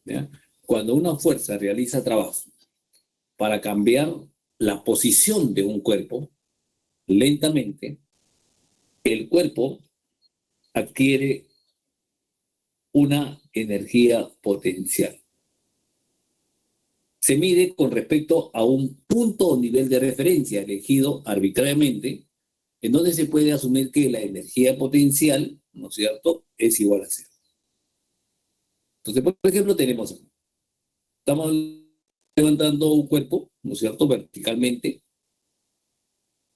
¿ya? Cuando una fuerza realiza trabajo para cambiar la posición de un cuerpo, lentamente el cuerpo adquiere una energía potencial. Se mide con respecto a un punto o nivel de referencia elegido arbitrariamente, en donde se puede asumir que la energía potencial, ¿no es cierto?, es igual a cero. Entonces, por ejemplo, estamos levantando un cuerpo, ¿no es cierto?, verticalmente,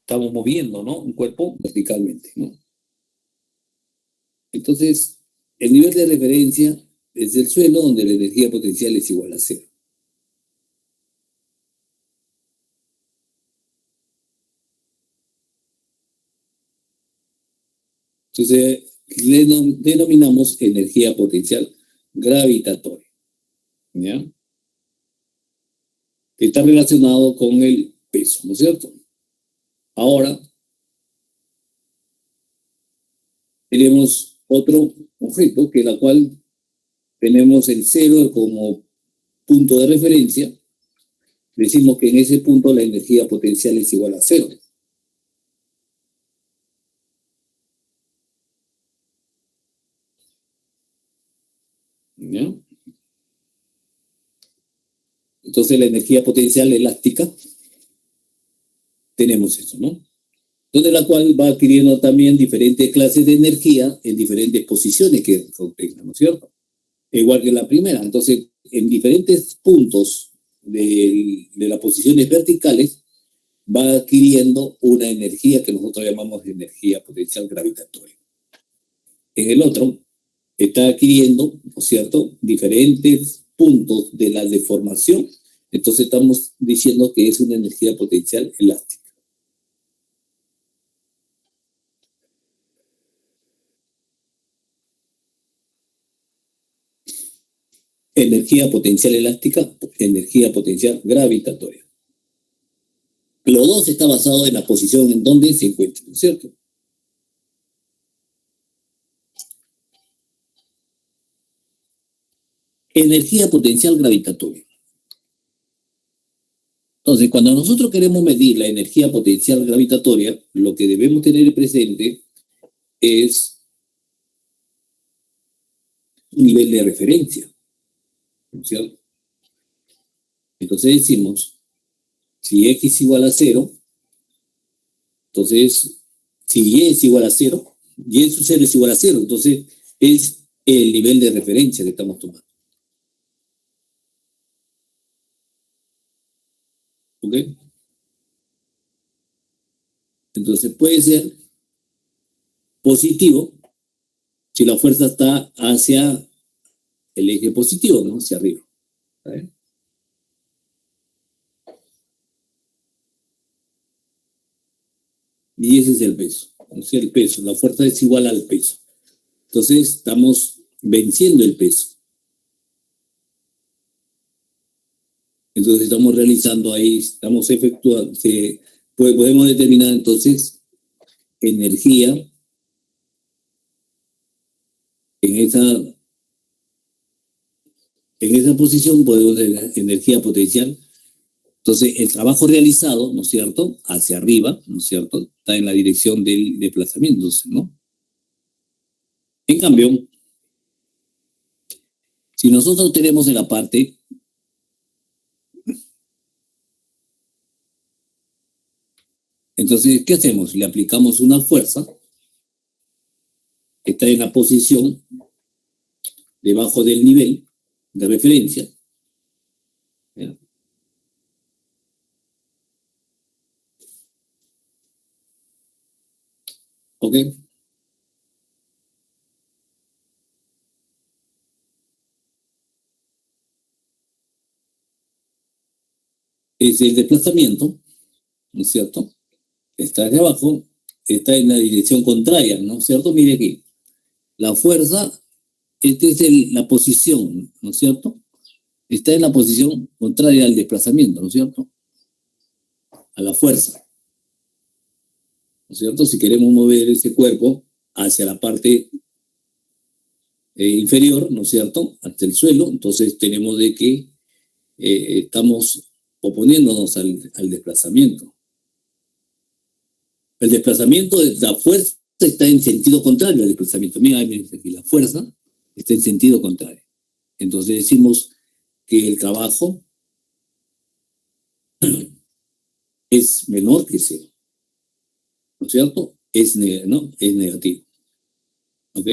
estamos moviendo, ¿no?, un cuerpo verticalmente, ¿no? Entonces, el nivel de referencia es el suelo, donde la energía potencial es igual a cero. Entonces, le denominamos energía potencial gravitatoria, ¿ya? Que está relacionado con el peso, ¿no es cierto? Ahora tenemos otro objeto, que la cual tenemos el cero como punto de referencia. Decimos que en ese punto la energía potencial es igual a cero, ¿ya? Entonces la energía potencial elástica, tenemos eso, ¿no? Entonces la cual va adquiriendo también diferentes clases de energía en diferentes posiciones que contenga, ¿no es cierto? Igual que la primera. Entonces, en diferentes puntos de las posiciones verticales, va adquiriendo una energía que nosotros llamamos energía potencial gravitatoria. En el otro, está adquiriendo, ¿no es cierto?, diferentes puntos de la deformación. Entonces estamos diciendo que es una energía potencial elástica. Energía potencial elástica, energía potencial gravitatoria. Los dos está basado en la posición en donde se encuentran, ¿no es cierto? Energía potencial gravitatoria. Entonces, cuando nosotros queremos medir la energía potencial gravitatoria, lo que debemos tener presente es un nivel de referencia, ¿no es cierto? Entonces decimos, si x es igual a cero, entonces, si y es igual a cero, y sub cero es igual a cero, entonces es el nivel de referencia que estamos tomando. ¿Ok? Entonces puede ser positivo si la fuerza está hacia el eje positivo, ¿no?, hacia arriba. ¿Vale? Y ese es el peso. O sea, el peso, la fuerza es igual al peso. Entonces estamos venciendo el peso. Entonces estamos realizando ahí, estamos efectuando, podemos determinar entonces energía en esa posición, podemos tener energía potencial. Entonces el trabajo realizado, ¿no es cierto?, hacia arriba, ¿no es cierto?, está en la dirección del desplazamiento, ¿no? En cambio, si nosotros tenemos en la parte, entonces, ¿qué hacemos? Le aplicamos una fuerza que está en la posición debajo del nivel de referencia. ¿Ya? ¿Ok? Es el desplazamiento, ¿no es cierto? Está hacia abajo, está en la dirección contraria, ¿no es cierto? Mire aquí, la fuerza, esta es la posición, ¿no es cierto? Está en la posición contraria al desplazamiento, ¿no es cierto? A la fuerza, ¿no es cierto? Si queremos mover ese cuerpo hacia la parte inferior, ¿no es cierto?, hasta el suelo, entonces tenemos de que estamos oponiéndonos al desplazamiento. El desplazamiento de la fuerza está en sentido contrario al desplazamiento. Mira, aquí la fuerza está en sentido contrario. Entonces decimos que el trabajo es menor que cero, ¿no es cierto? ¿No? Es negativo, ¿ok?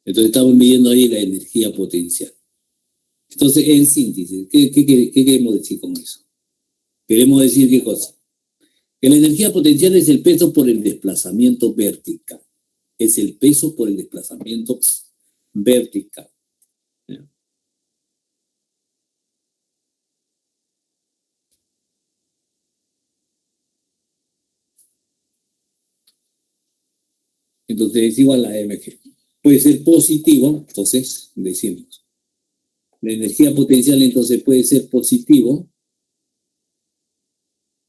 Entonces estamos midiendo ahí la energía potencial. Entonces, en síntesis, ¿qué queremos decir con eso? Queremos decir qué cosa. Que la energía potencial es el peso por el desplazamiento vertical. Es el peso por el desplazamiento vertical. ¿Ya? Entonces es igual a mg. Puede ser positivo, entonces decimos. La energía potencial entonces puede ser positivo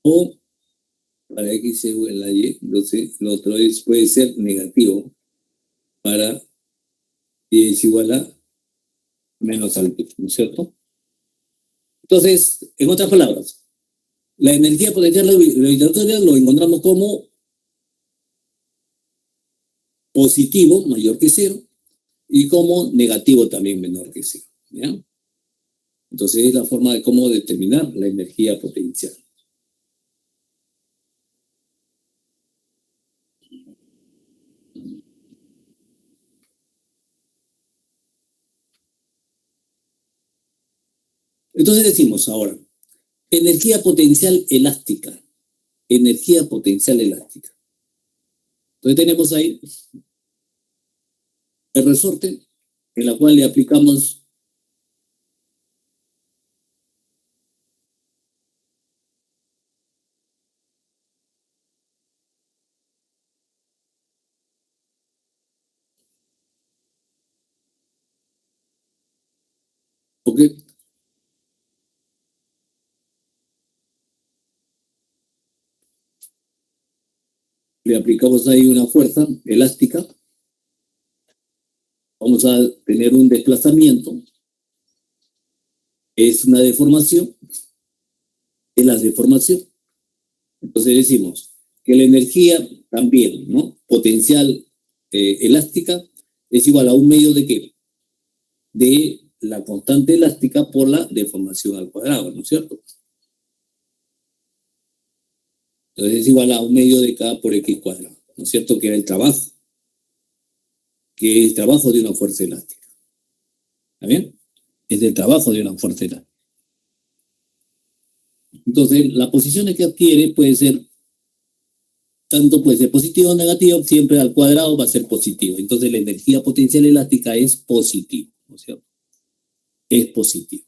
o para X según la Y, entonces lo otro puede ser negativo para Y es igual a menos alto, ¿no es cierto? Entonces, en otras palabras, la energía potencial gravitatoria lo encontramos como positivo mayor que cero y como negativo también menor que cero. ¿Ya? Entonces es la forma de cómo determinar la energía potencial. Entonces decimos ahora, energía potencial elástica. Energía potencial elástica. Entonces tenemos ahí el resorte en la cual le aplicamos porque le aplicamos ahí una fuerza elástica, vamos a tener un desplazamiento, es una deformación, es la deformación. Entonces decimos que la energía también, ¿no?, potencial elástica es igual a un medio de qué? De la constante elástica por la deformación al cuadrado, ¿no es cierto? Entonces es igual a un medio de K por X cuadrado, ¿no es cierto? Que era el trabajo, que es el trabajo de una fuerza elástica. ¿Está bien? Es el trabajo de una fuerza elástica. Entonces, las posiciones que adquiere puede ser, tanto puede ser positivo o negativo, siempre al cuadrado va a ser positivo. Entonces, la energía potencial elástica es positiva, ¿no es cierto? Es positivo.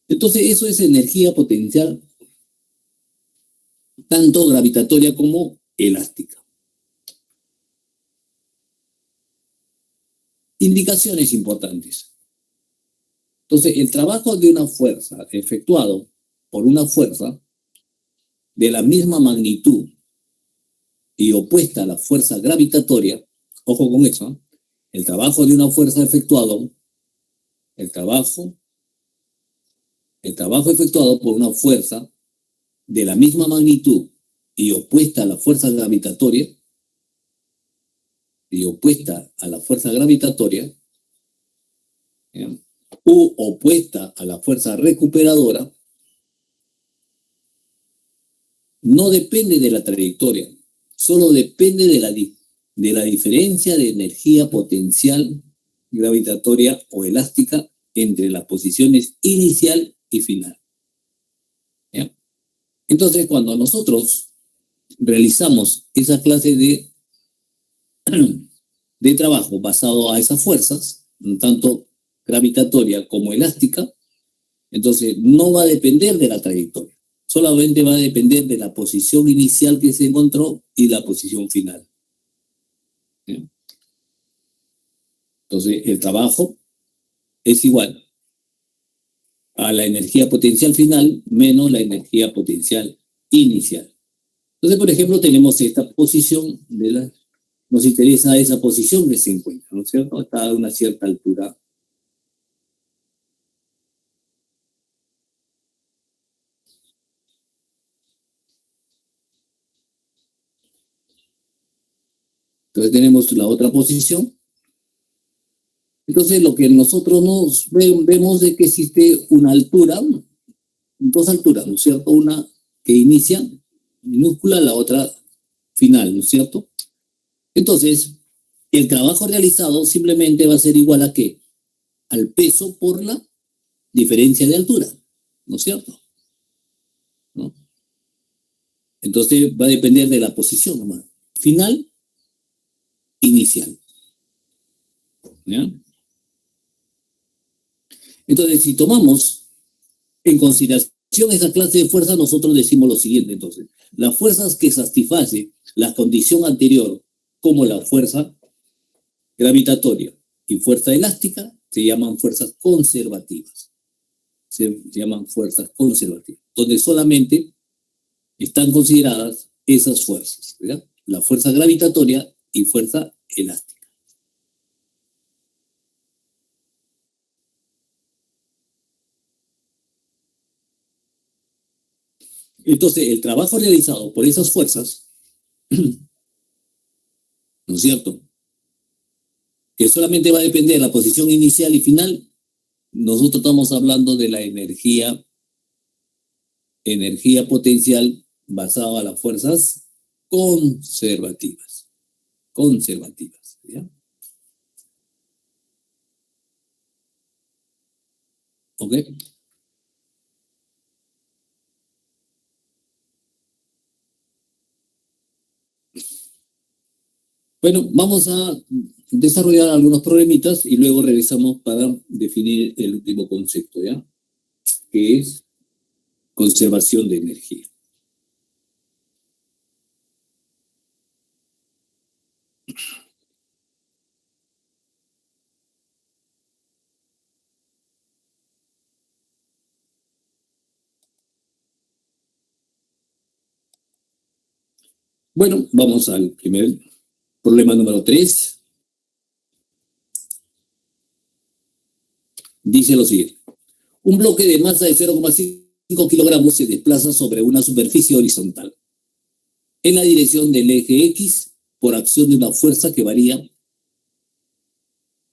Entonces, eso es energía potencial, tanto gravitatoria como elástica. Indicaciones importantes. Entonces, el trabajo de una fuerza efectuado por una fuerza de la misma magnitud y opuesta a la fuerza gravitatoria, ojo con eso, el trabajo de una fuerza efectuado, el trabajo efectuado por una fuerza de la misma magnitud y opuesta a la fuerza gravitatoria, ¿ya? U opuesta a la fuerza recuperadora, no depende de la trayectoria, solo depende de la diferencia de energía potencial gravitatoria o elástica entre las posiciones inicial y final. ¿Ya? Entonces, cuando nosotros realizamos esa clase de trabajo basado a esas fuerzas, tanto gravitatoria como elástica, entonces no va a depender de la trayectoria. Solamente va a depender de la posición inicial que se encontró y la posición final. ¿Sí? Entonces, el trabajo es igual a la energía potencial final menos la energía potencial inicial. Entonces, por ejemplo, tenemos esta posición nos interesa esa posición que se encuentra, ¿no es cierto? Está a una cierta altura. Entonces tenemos la otra posición. Entonces lo que nosotros vemos es que existe una altura, dos alturas, ¿no es cierto? Una que inicia minúscula, la otra final, ¿no es cierto? Entonces, el trabajo realizado simplemente va a ser igual a ¿qué? Al peso por la diferencia de altura, ¿no es cierto? ¿No? Entonces va a depender de la posición nomás. Final, inicial. ¿Ya? Entonces, si tomamos en consideración esa clase de fuerza, nosotros decimos lo siguiente, entonces. Las fuerzas que satisfacen la condición anterior, como la fuerza gravitatoria y fuerza elástica, se llaman fuerzas conservativas. Se llaman fuerzas conservativas, donde solamente están consideradas esas fuerzas, ¿verdad? La fuerza gravitatoria y fuerza elástica. Entonces, el trabajo realizado por esas fuerzas, ¿no es cierto?, que solamente va a depender de la posición inicial y final, nosotros estamos hablando de la energía potencial basada a las fuerzas conservativas. Conservativas, ¿ya? ¿Ok? Bueno, vamos a desarrollar algunos problemitas y luego regresamos para definir el último concepto, ¿ya? Que es conservación de energía. Bueno, vamos al primer problema número 3. Dice lo siguiente. Un bloque de masa de 0,5 kilogramos se desplaza sobre una superficie horizontal en la dirección del eje X por acción de una fuerza que varía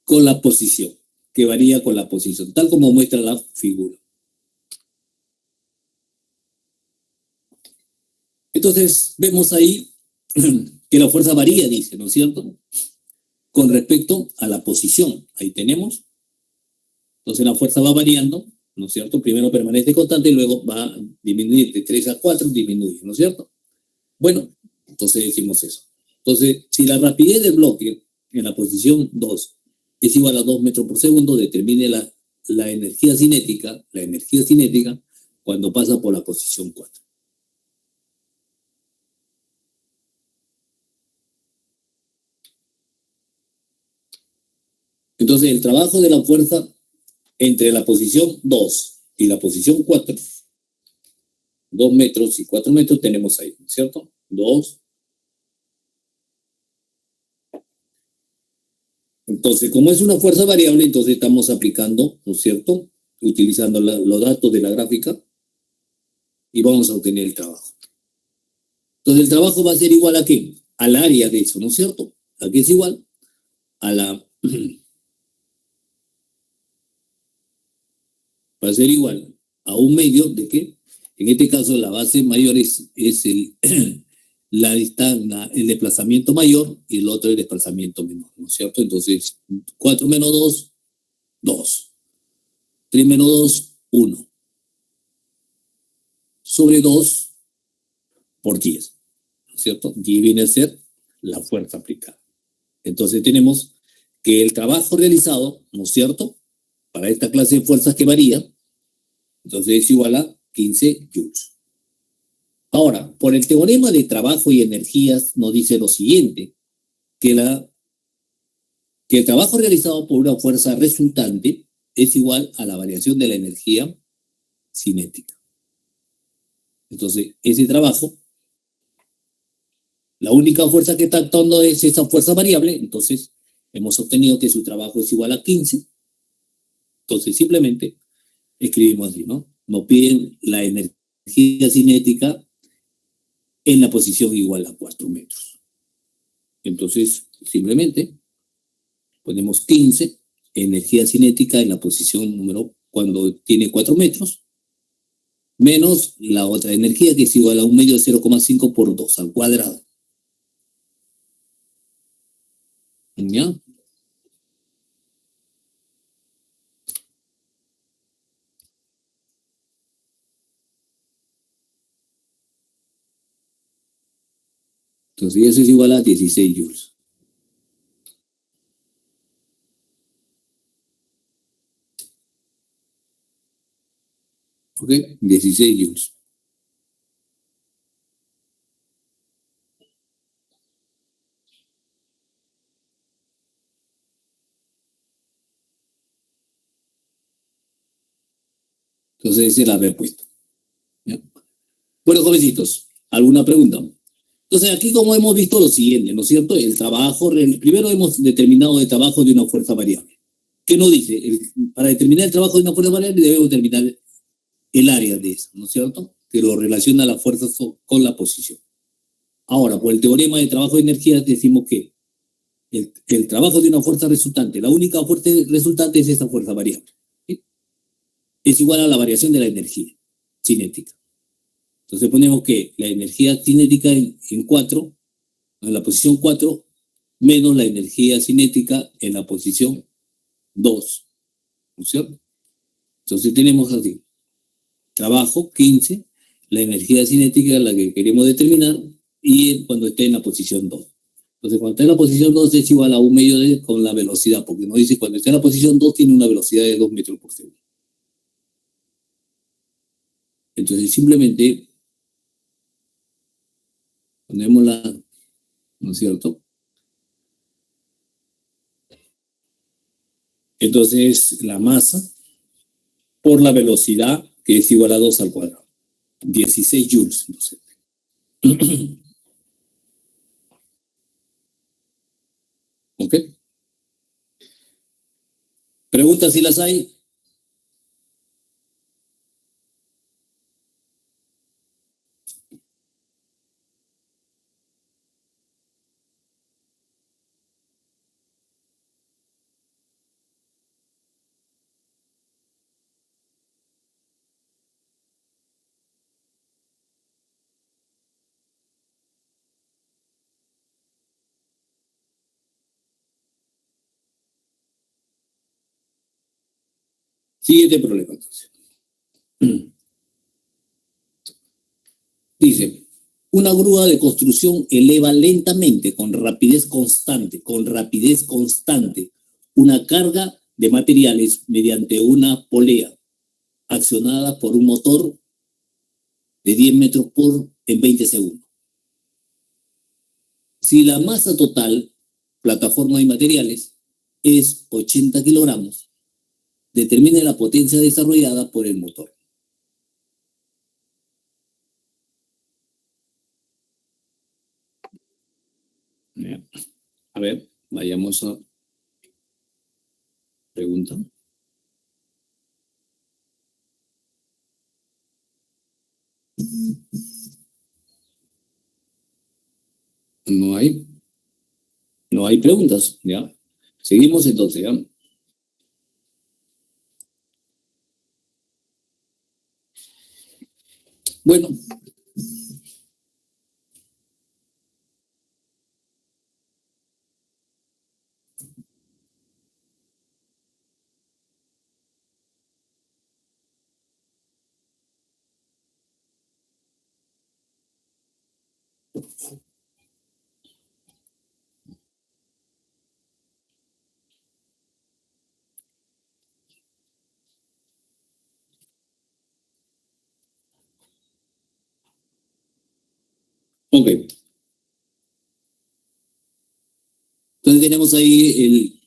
con la posición, tal como muestra la figura. Entonces, vemos ahí que la fuerza varía, dice, ¿no es cierto?, con respecto a la posición. Ahí tenemos. Entonces la fuerza va variando, ¿no es cierto? Primero permanece constante y luego va a disminuir de 3 a 4, disminuye, ¿no es cierto? Bueno, entonces decimos eso. Entonces, si la rapidez del bloque en la posición 2 es igual a 2 metros por segundo, determine la la energía cinética cuando pasa por la posición 4. Entonces, el trabajo de la fuerza entre la posición 2 y la posición 4, 2 metros y 4 metros tenemos ahí, ¿cierto? 2. Entonces, como es una fuerza variable, entonces estamos aplicando, ¿no es cierto? Utilizando los datos de la gráfica y vamos a obtener el trabajo. Entonces, el trabajo va a ser igual a ¿qué? Al área de eso, ¿no es cierto? Aquí es igual a la... va a ser igual a un medio de ¿qué? En este caso, la base mayor es el, el desplazamiento mayor y el otro el desplazamiento menor, ¿no es cierto? Entonces, 4 menos 2, 2. 3 menos 2, 1. Sobre 2 por 10, ¿no es cierto? 10 viene a ser la fuerza aplicada. Entonces tenemos que el trabajo realizado, ¿no es cierto? Para esta clase de fuerzas que varía, entonces es igual a 15 joules. Ahora, por el teorema de trabajo y energías nos dice lo siguiente, que el trabajo realizado por una fuerza resultante es igual a la variación de la energía cinética. Entonces, ese trabajo, la única fuerza que está actuando es esa fuerza variable, entonces hemos obtenido que su trabajo es igual a 15. Entonces, simplemente escribimos así, ¿no? Nos piden la energía cinética en la posición igual a 4 metros. Entonces, simplemente ponemos 15, energía cinética en la posición número cuando tiene 4 metros, menos la otra energía que es igual a un medio de 0,5 por 2 al cuadrado. ¿Ya? Entonces eso es igual a 16 joules. ¿Ok? 16 joules. Entonces esa es la respuesta. ¿Ya? Bueno, jovencitos, ¿alguna pregunta? Entonces aquí como hemos visto lo siguiente, ¿no es cierto? El trabajo, primero hemos determinado el trabajo de una fuerza variable. ¿Qué nos dice? Para determinar el trabajo de una fuerza variable debemos determinar el área de esa, ¿no es cierto? Que lo relaciona la fuerza con la posición. Ahora, por el teorema de trabajo de energía decimos que el trabajo de una fuerza resultante, la única fuerza resultante es esa fuerza variable. ¿Sí? Es igual a la variación de la energía cinética. Entonces ponemos que la energía cinética en 4, en la posición 4, menos la energía cinética en la posición 2, ¿no es cierto? Entonces tenemos así, trabajo 15, la energía cinética es la que queremos determinar y cuando esté en la posición 2. Entonces cuando esté en la posición 2 es igual a un medio de con la velocidad, porque nos dice cuando esté en la posición 2 tiene una velocidad de 2 metros por segundo. Entonces simplemente ponemos ¿no es cierto? Entonces la masa por la velocidad que es igual a 2 al cuadrado. 16 joules. Entonces. ¿Ok? Preguntas si las hay. Siguiente problema, entonces. Dice, una grúa de construcción eleva lentamente, con rapidez constante, una carga de materiales mediante una polea accionada por un motor de 10 metros en 20 segundos. Si la masa total, plataforma y materiales, es 80 kilogramos, determine la potencia desarrollada por el motor. A ver, vayamos a pregunta. No hay preguntas, ¿ya? Seguimos entonces, ¿ya? Bueno. Ok. Entonces tenemos ahí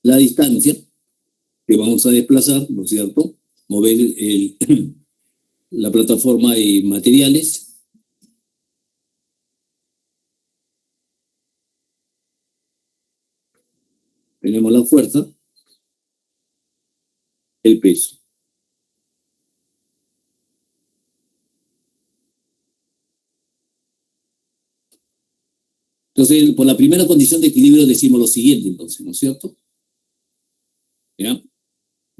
la distancia que vamos a desplazar, ¿no es cierto? Mover la plataforma y materiales. Tenemos la fuerza, el peso. Entonces, por la primera condición de equilibrio decimos lo siguiente, entonces, ¿no es cierto? ¿Ya?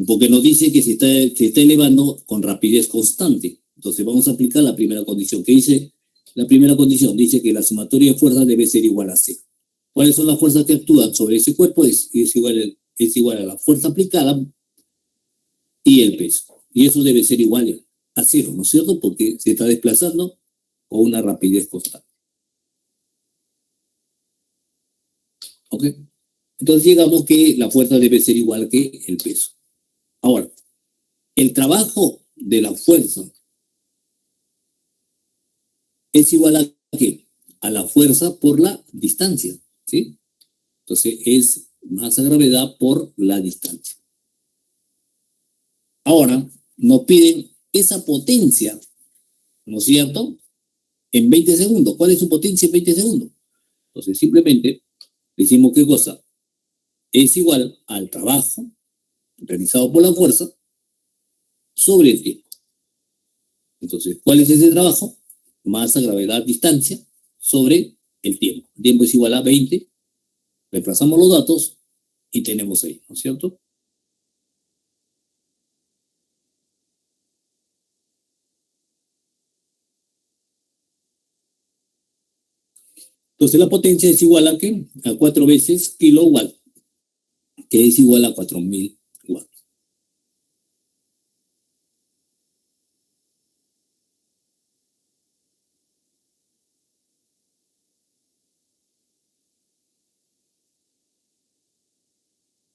Porque nos dice que se está elevando con rapidez constante. Entonces vamos a aplicar la primera condición. ¿Qué dice? La primera condición dice que la sumatoria de fuerzas debe ser igual a cero. ¿Cuáles son las fuerzas que actúan sobre ese cuerpo? Es igual a la fuerza aplicada y el peso. Y eso debe ser igual a cero, ¿no es cierto? Porque se está desplazando con una rapidez constante. ¿Ok? Entonces llegamos que la fuerza debe ser igual que el peso. Ahora, el trabajo de la fuerza es igual a ¿qué? A la fuerza por la distancia, ¿sí? Entonces es masa gravedad por la distancia. Ahora nos piden esa potencia, ¿no es cierto? En 20 segundos. ¿Cuál es su potencia en 20 segundos? Entonces simplemente decimos qué cosa es igual al trabajo realizado por la fuerza sobre el tiempo. Entonces, ¿cuál es ese trabajo? Masa, gravedad, distancia sobre el tiempo. El tiempo es igual a 20. Reemplazamos los datos y tenemos ahí, ¿no es cierto? Entonces la potencia es igual a ¿qué? A 4 veces kilowatt, que es igual a 4000 watts.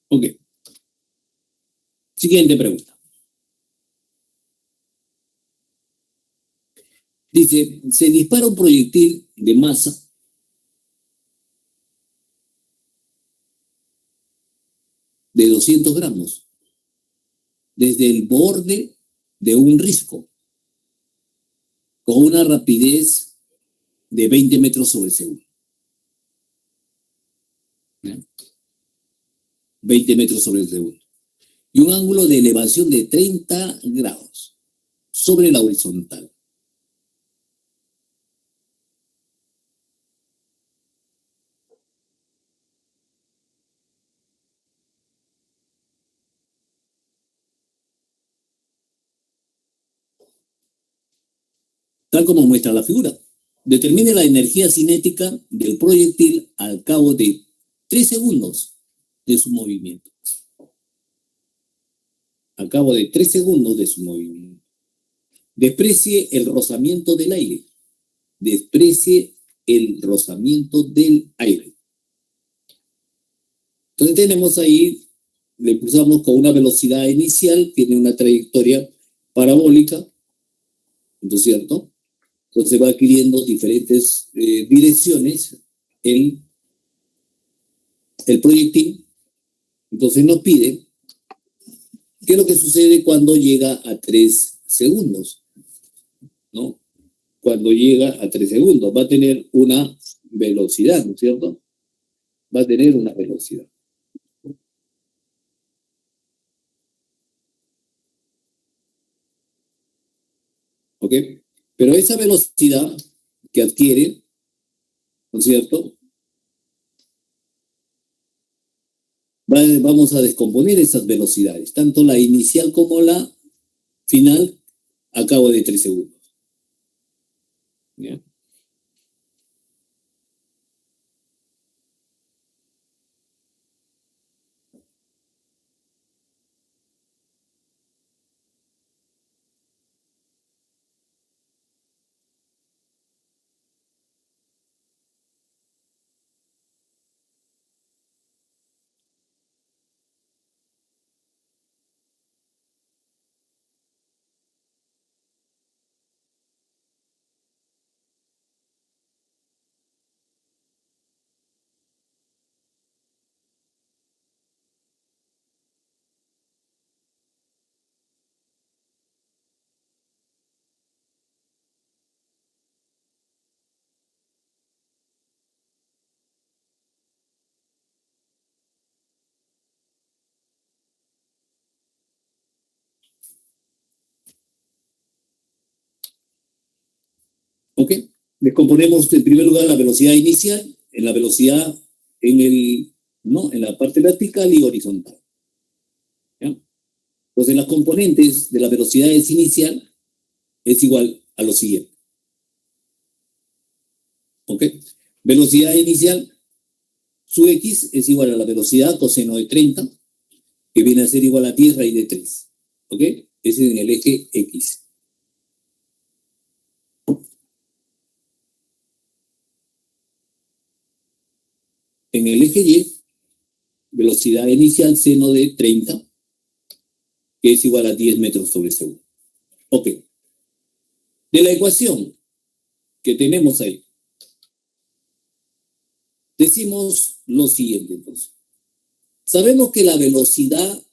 Ok. Siguiente pregunta. Dice, se dispara un proyectil de masa de 200 gramos desde el borde de un risco con una rapidez de 20 metros sobre segundo. 20 metros sobre el segundo. Y un ángulo de elevación de 30 grados sobre la horizontal. Tal como muestra la figura. Determine la energía cinética del proyectil al cabo de 3 segundos de su movimiento. Al cabo de 3 segundos de su movimiento. Desprecie el rozamiento del aire. Desprecie el rozamiento del aire. Entonces tenemos ahí, le impulsamos con una velocidad inicial, tiene una trayectoria parabólica, ¿no es cierto? Entonces va adquiriendo diferentes direcciones el proyectil. Entonces nos pide qué es lo que sucede cuando llega a 3 segundos, ¿no? Cuando llega a 3 segundos va a tener una velocidad, ¿no es cierto? Va a tener una velocidad. ¿Ok? Pero esa velocidad que adquiere, ¿no es cierto? Vamos a descomponer esas velocidades, tanto la inicial como la final, a cabo de 3 segundos. ¿Ya? ¿Ok? Descomponemos en primer lugar la velocidad inicial en la velocidad ¿no? En la parte vertical y horizontal. ¿Ya? Entonces las componentes de la velocidad inicial es igual a lo siguiente. ¿Ok? Velocidad inicial, su x es igual a la velocidad coseno de 30, que viene a ser igual a 10 raíz de 3. ¿Ok? Ese es en el eje X. En el eje Y, velocidad inicial seno de 30, que es igual a 10 metros sobre segundo. Ok. De la ecuación que tenemos ahí, decimos lo siguiente entonces. Sabemos que la velocidad,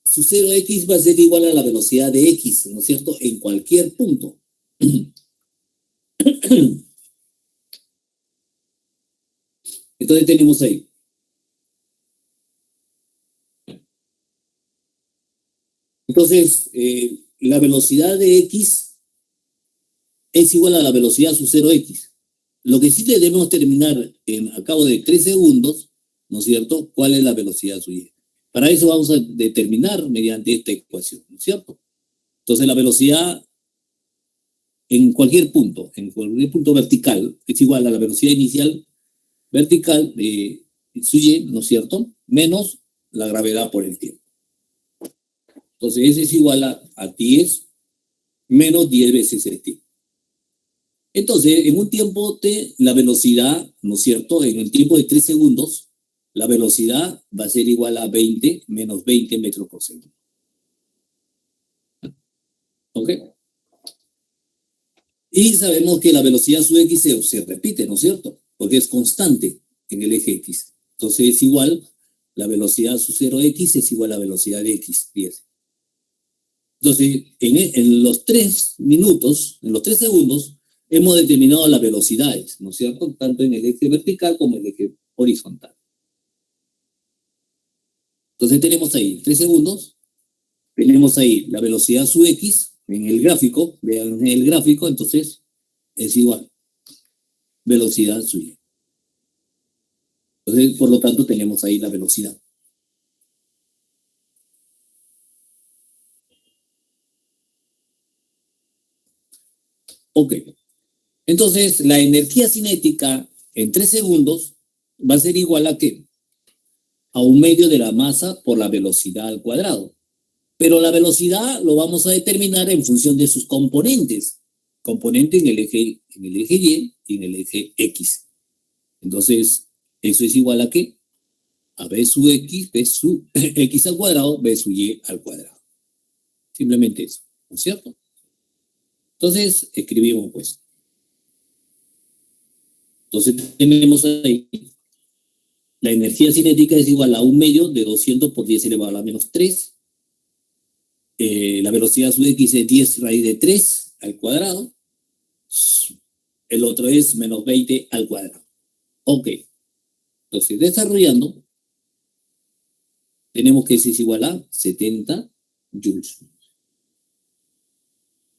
su 0x va a ser igual a la velocidad de x, ¿no es cierto? En cualquier punto. Entonces tenemos ahí. Entonces, la velocidad de x es igual a la velocidad su 0x. Lo que sí debemos terminar a cabo de 3 segundos, ¿no es cierto? ¿Cuál es la velocidad suya? Para eso vamos a determinar mediante esta ecuación, ¿no es cierto? Entonces la velocidad en cualquier punto vertical, es igual a la velocidad inicial vertical de su y, ¿no es cierto? Menos la gravedad por el tiempo. Entonces ese es igual a 10 menos 10 veces el tiempo. Entonces, en un tiempo T, la velocidad, ¿no es cierto? En el tiempo de 3 segundos, la velocidad va a ser igual a 20 menos 20 metros por segundo. ¿Ok? Y sabemos que la velocidad sub x se repite, ¿no es cierto? Porque es constante en el eje X. Entonces es igual, la velocidad sub 0x es igual a la velocidad de x, 10. Entonces, en los 3 minutos, en los 3 segundos, hemos determinado las velocidades, ¿no es cierto? Tanto en el eje vertical como en el eje horizontal. Entonces tenemos ahí 3 segundos, tenemos ahí la velocidad sub x en el gráfico, vean en el gráfico, entonces es igual, velocidad sub y. Entonces, por lo tanto, tenemos ahí la velocidad. Ok. Entonces, la energía cinética en 3 segundos va a ser igual a ¿qué? A un medio de la masa por la velocidad al cuadrado. Pero la velocidad lo vamos a determinar en función de sus componentes. Componente en el eje Y y en el eje X. Entonces, Eso es igual a ¿qué? A B sub X, B sub X al cuadrado, B sub Y al cuadrado. Simplemente eso, ¿no es cierto? Entonces, escribimos pues. Entonces tenemos ahí, la energía cinética es igual a 1/2 de 200 por 10 elevado a la menos 3. La velocidad sub X es 10 raíz de 3 al cuadrado. El otro es menos 20 al cuadrado. Ok. Entonces, desarrollando, tenemos que S es igual a 70 joules.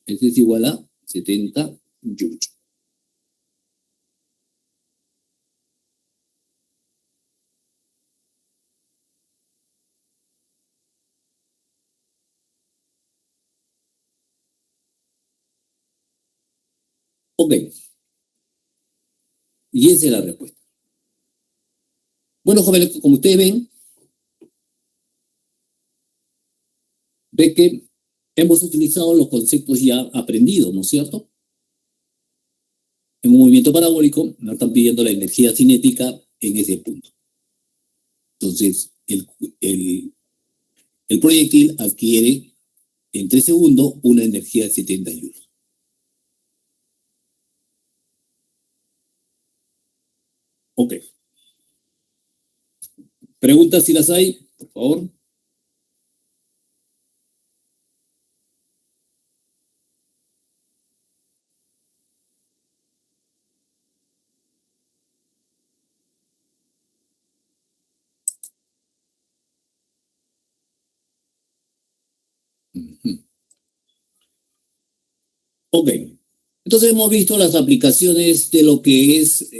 S es igual a 70 joules. Ok. Y esa es la respuesta. Bueno, jóvenes, como ustedes ven que hemos utilizado los conceptos ya aprendidos, ¿no es cierto? En un movimiento parabólico nos están pidiendo la energía cinética en ese punto. Entonces, el proyectil adquiere en 3 segundos una energía de 70 joules. Ok. Preguntas si las hay, por favor. Ok. Entonces hemos visto las aplicaciones de lo que es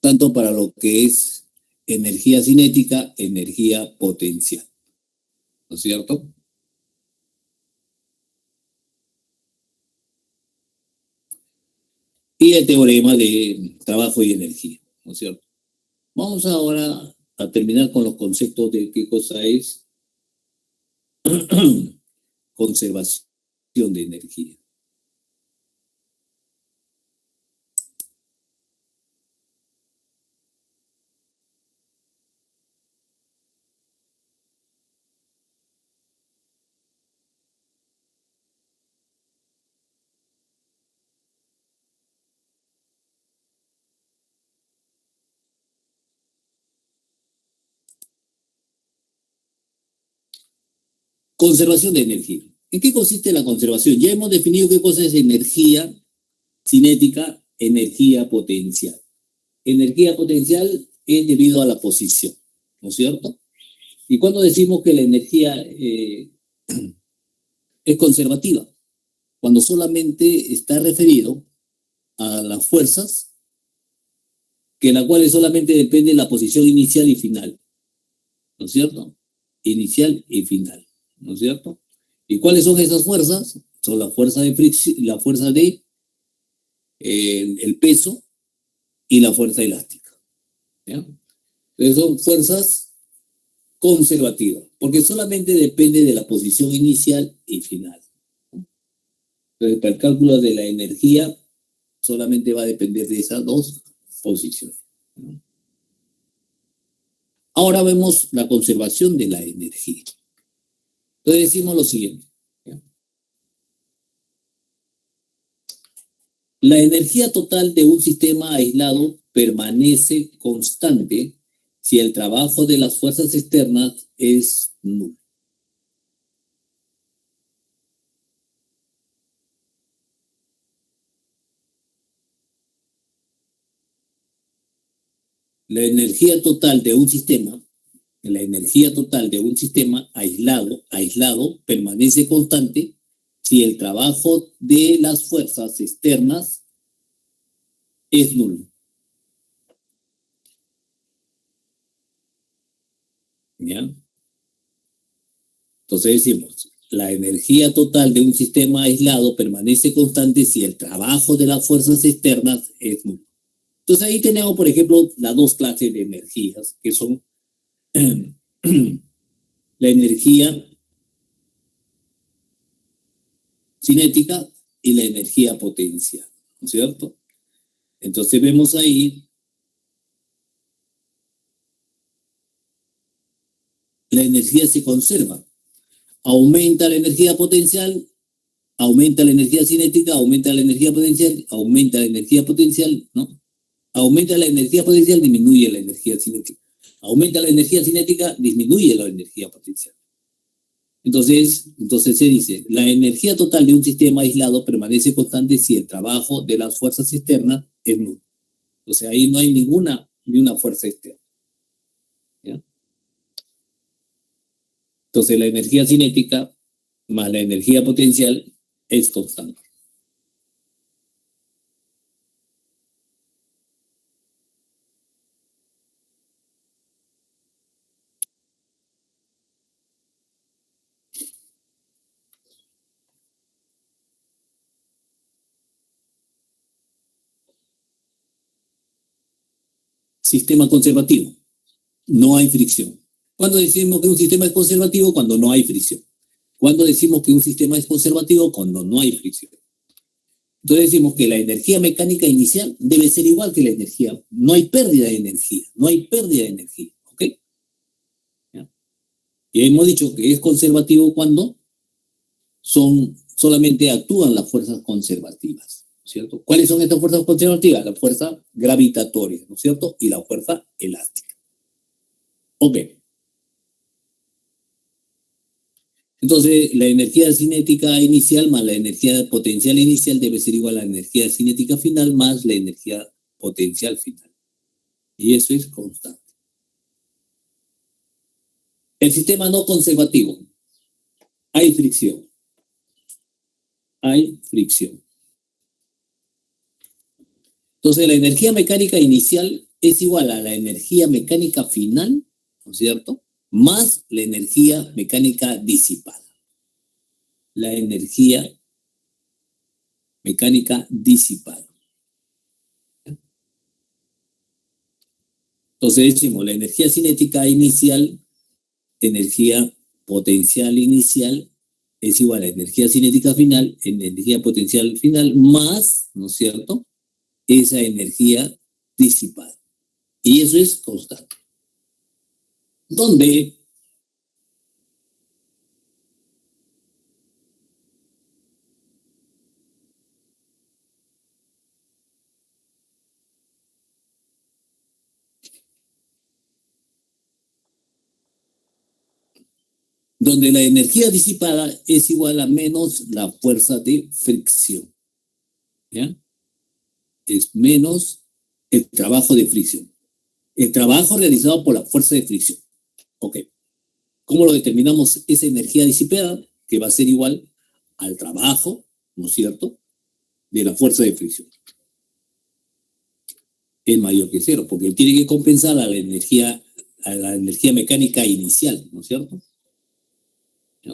tanto para lo que es energía cinética, energía potencial. ¿No es cierto? Y el teorema de trabajo y energía. ¿No es cierto? Vamos ahora a terminar con los conceptos de qué cosa es conservación de energía. Conservación de energía. ¿En qué consiste la conservación? Ya hemos definido qué cosa es energía cinética, energía potencial. Energía potencial es debido a la posición, ¿no es cierto? Y cuando decimos que la energía es conservativa, cuando solamente está referido a las fuerzas que en las cuales solamente depende la posición inicial y final, ¿no es cierto? Inicial y final, ¿no es cierto? ¿Y cuáles son esas fuerzas? Son la fuerza de fricción, la fuerza de el peso y la fuerza elástica. ¿Ya? Entonces son fuerzas conservativas, porque solamente depende de la posición inicial y final. Entonces, para el cálculo de la energía, solamente va a depender de esas dos posiciones. Ahora vemos la conservación de la energía. Entonces decimos lo siguiente. La energía total de un sistema aislado permanece constante si el trabajo de las fuerzas externas es nulo. La energía total de un sistema, aislado permanece constante si el trabajo de las fuerzas externas es nulo. ¿Ya? Entonces decimos, la energía total de un sistema aislado permanece constante si el trabajo de las fuerzas externas es nulo. Entonces ahí tenemos, por ejemplo, las dos clases de energías, que son la energía cinética y la energía potencial, ¿no es cierto? Entonces vemos ahí la energía se conserva. Aumenta la energía potencial, aumenta la energía cinética, aumenta la energía potencial, aumenta la energía potencial, ¿no? Aumenta la energía potencial, disminuye la energía cinética. Aumenta la energía cinética, disminuye la energía potencial. Entonces se dice, la energía total de un sistema aislado permanece constante si el trabajo de las fuerzas externas es nulo. O sea, ahí no hay ni una fuerza externa. ¿Ya? Entonces la energía cinética más la energía potencial es constante. Sistema conservativo. No hay fricción. ¿Cuándo decimos que un sistema es conservativo? Cuando no hay fricción. ¿Cuándo decimos que un sistema es conservativo? Cuando no hay fricción. Entonces decimos que la energía mecánica inicial debe ser igual que la energía. No hay pérdida de energía. No hay pérdida de energía. ¿Ok? ¿Ya? Y hemos dicho que es conservativo cuando solamente actúan las fuerzas conservativas. ¿Cierto? ¿Cuáles son estas fuerzas conservativas? La fuerza gravitatoria, ¿no es cierto? Y la fuerza elástica. Ok. Entonces, la energía cinética inicial más la energía potencial inicial debe ser igual a la energía cinética final más la energía potencial final. Y eso es constante. El sistema no conservativo. Hay fricción. Hay fricción. Entonces, la energía mecánica inicial es igual a la energía mecánica final, ¿no es cierto? Más la energía mecánica disipada. La energía mecánica disipada. Entonces decimos, la energía cinética inicial, energía potencial inicial, es igual a energía cinética final, energía potencial final, más, ¿no es cierto?, esa energía disipada. Y eso es constante. Donde la energía disipada es igual a menos la fuerza de fricción. ¿Ya? Es menos el trabajo de fricción. El trabajo realizado por la fuerza de fricción. Ok. ¿Cómo lo determinamos? Esa energía disipada, que va a ser igual al trabajo, ¿no es cierto?, de la fuerza de fricción. Es mayor que cero, porque él tiene que compensar a la energía mecánica inicial, ¿no es cierto? ¿Ya?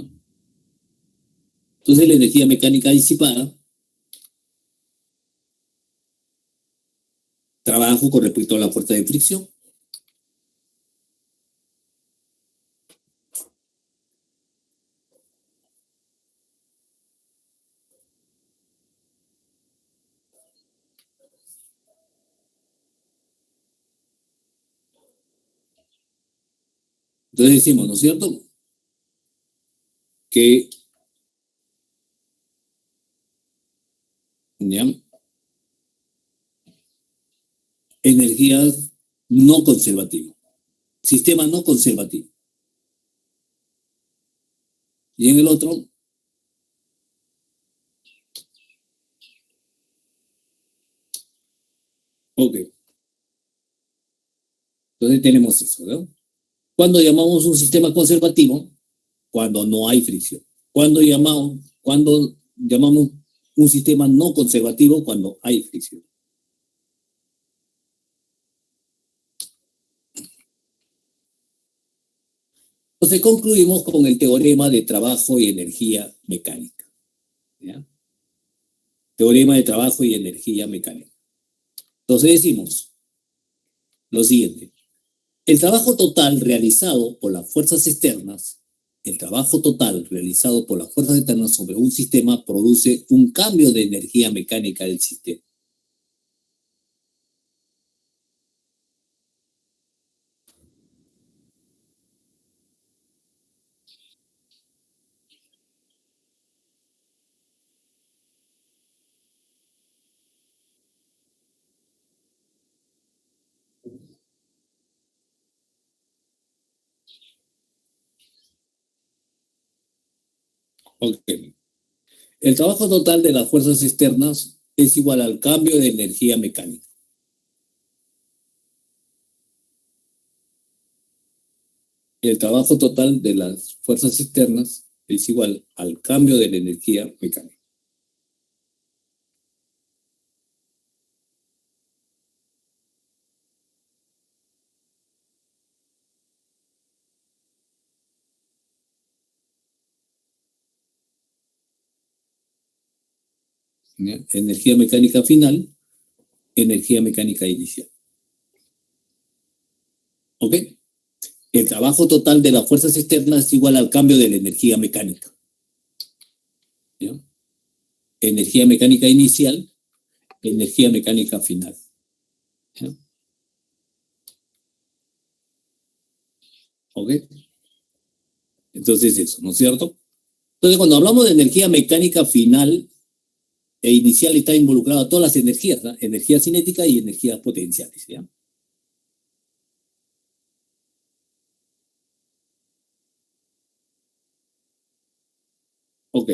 Entonces la energía mecánica disipada, trabajo con respecto a la fuerza de fricción. Entonces decimos, ¿no es cierto?, que ¿ya?, energías no conservativas, sistema no conservativo. Y en el otro, ok. Entonces tenemos eso, ¿no? Cuando llamamos un sistema conservativo, cuando no hay fricción. Cuando llamamos un sistema no conservativo, cuando hay fricción. Entonces concluimos con el teorema de trabajo y energía mecánica. ¿Ya? Teorema de trabajo y energía mecánica. Entonces decimos lo siguiente. El trabajo total realizado por las fuerzas externas, sobre un sistema produce un cambio de energía mecánica del sistema. Ok. El trabajo total de las fuerzas externas es igual al cambio de energía mecánica. El trabajo total de las fuerzas externas es igual al cambio de la energía mecánica. ¿Ya? Energía mecánica final, energía mecánica inicial. ¿Ok? El trabajo total de las fuerzas externas es igual al cambio de la energía mecánica. ¿Ya? Energía mecánica inicial, energía mecánica final. ¿Ya? ¿Ok? Entonces eso, ¿no es cierto? Entonces cuando hablamos de energía mecánica final e inicial está involucrada todas las energías, ¿no? Energía cinética y energías potenciales. ¿Ya? Ok.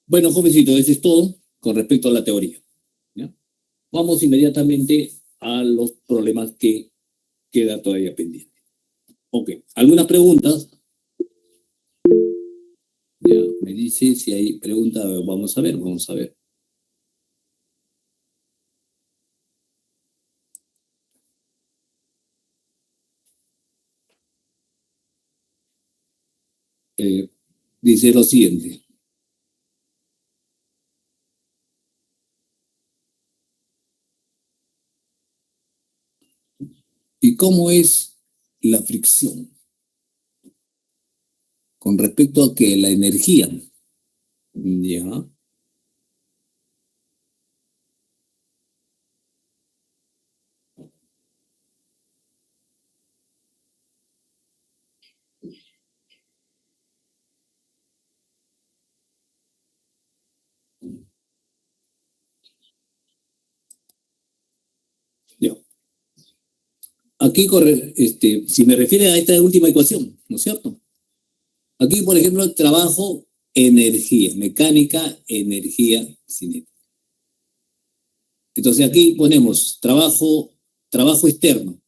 Bueno, jovencito, eso es todo con respecto a la teoría. ¿Ya? Vamos inmediatamente a los problemas que queda todavía pendiente. Ok. ¿Algunas preguntas? Ya, me dice si hay preguntas. Vamos a ver, vamos a ver. Eh, Dice lo siguiente. ¿Y cómo es la fricción con respecto a que la energía? Ya, ya. Aquí corre, si me refiere a esta última ecuación, ¿no es cierto? Aquí, por ejemplo, trabajo, energía, mecánica, energía cinética. Entonces aquí ponemos trabajo externo.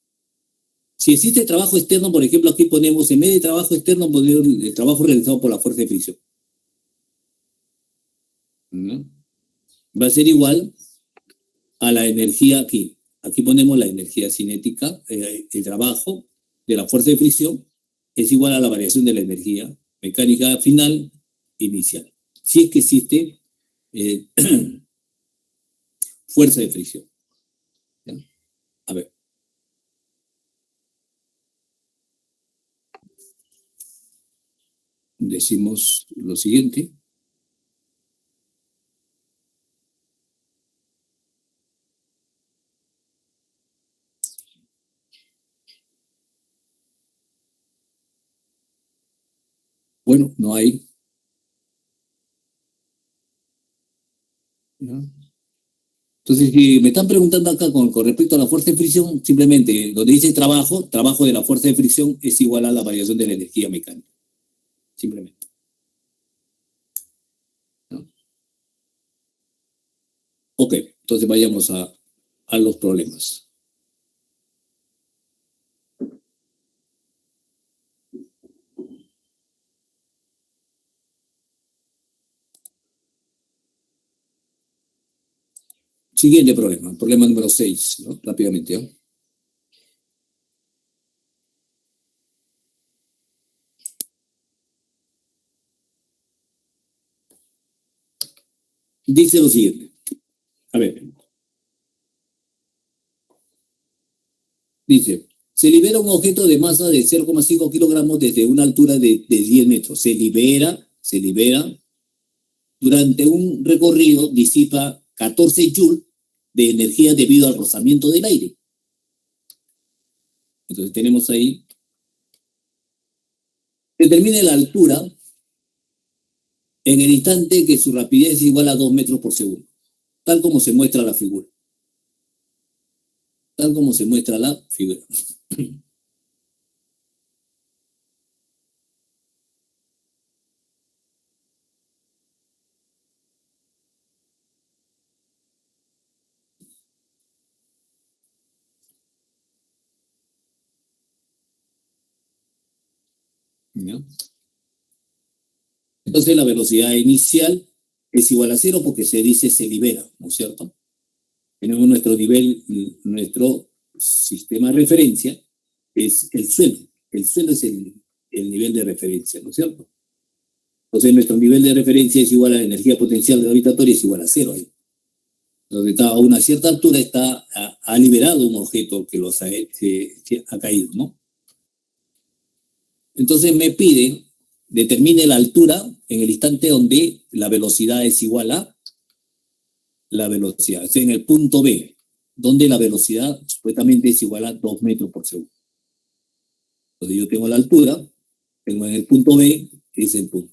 Si existe trabajo externo, por ejemplo, aquí ponemos, en vez de trabajo externo, ponemos el trabajo realizado por la fuerza de fricción. ¿No? Va a ser igual a la energía aquí. Aquí ponemos la energía cinética, el trabajo de la fuerza de fricción es igual a la variación de la energía mecánica final inicial. Si es que existe eh, fuerza de fricción. ¿Ya? A ver, decimos lo siguiente. Bueno, no hay. ¿Ya? Entonces, si me están preguntando acá con respecto a la fuerza de fricción, simplemente donde dice trabajo de la fuerza de fricción es igual a la variación de la energía mecánica. Simplemente. ¿No? Ok, entonces vayamos a los problemas. Siguiente problema, problema número 6, ¿no? Rápidamente. ¿No? Dice lo siguiente. A ver, dice, se libera un objeto de masa de 0,5 kilogramos desde una altura de 10 metros. Se libera, durante un recorrido disipa 14 joules de energía debido al rozamiento del aire. Entonces tenemos ahí, determine la altura en el instante que su rapidez es igual a 2 metros por segundo, tal como se muestra la figura. tal como se muestra la figura. ¿Ya? Entonces la velocidad inicial es igual a cero porque se dice se libera, ¿no es cierto? Tenemos nuestro nivel, nuestro sistema de referencia es el suelo. El suelo es el nivel de referencia, ¿no es cierto? Entonces nuestro nivel de referencia es igual a la energía potencial gravitatoria, es igual a cero. Entonces está a una cierta altura ha liberado un objeto que ha caído, ¿no? Entonces me pide, determine la altura en el instante donde la velocidad es igual a la velocidad. Es en el punto B, donde la velocidad supuestamente es igual a 2 metros por segundo. Entonces yo tengo la altura, tengo en el punto B, es el punto.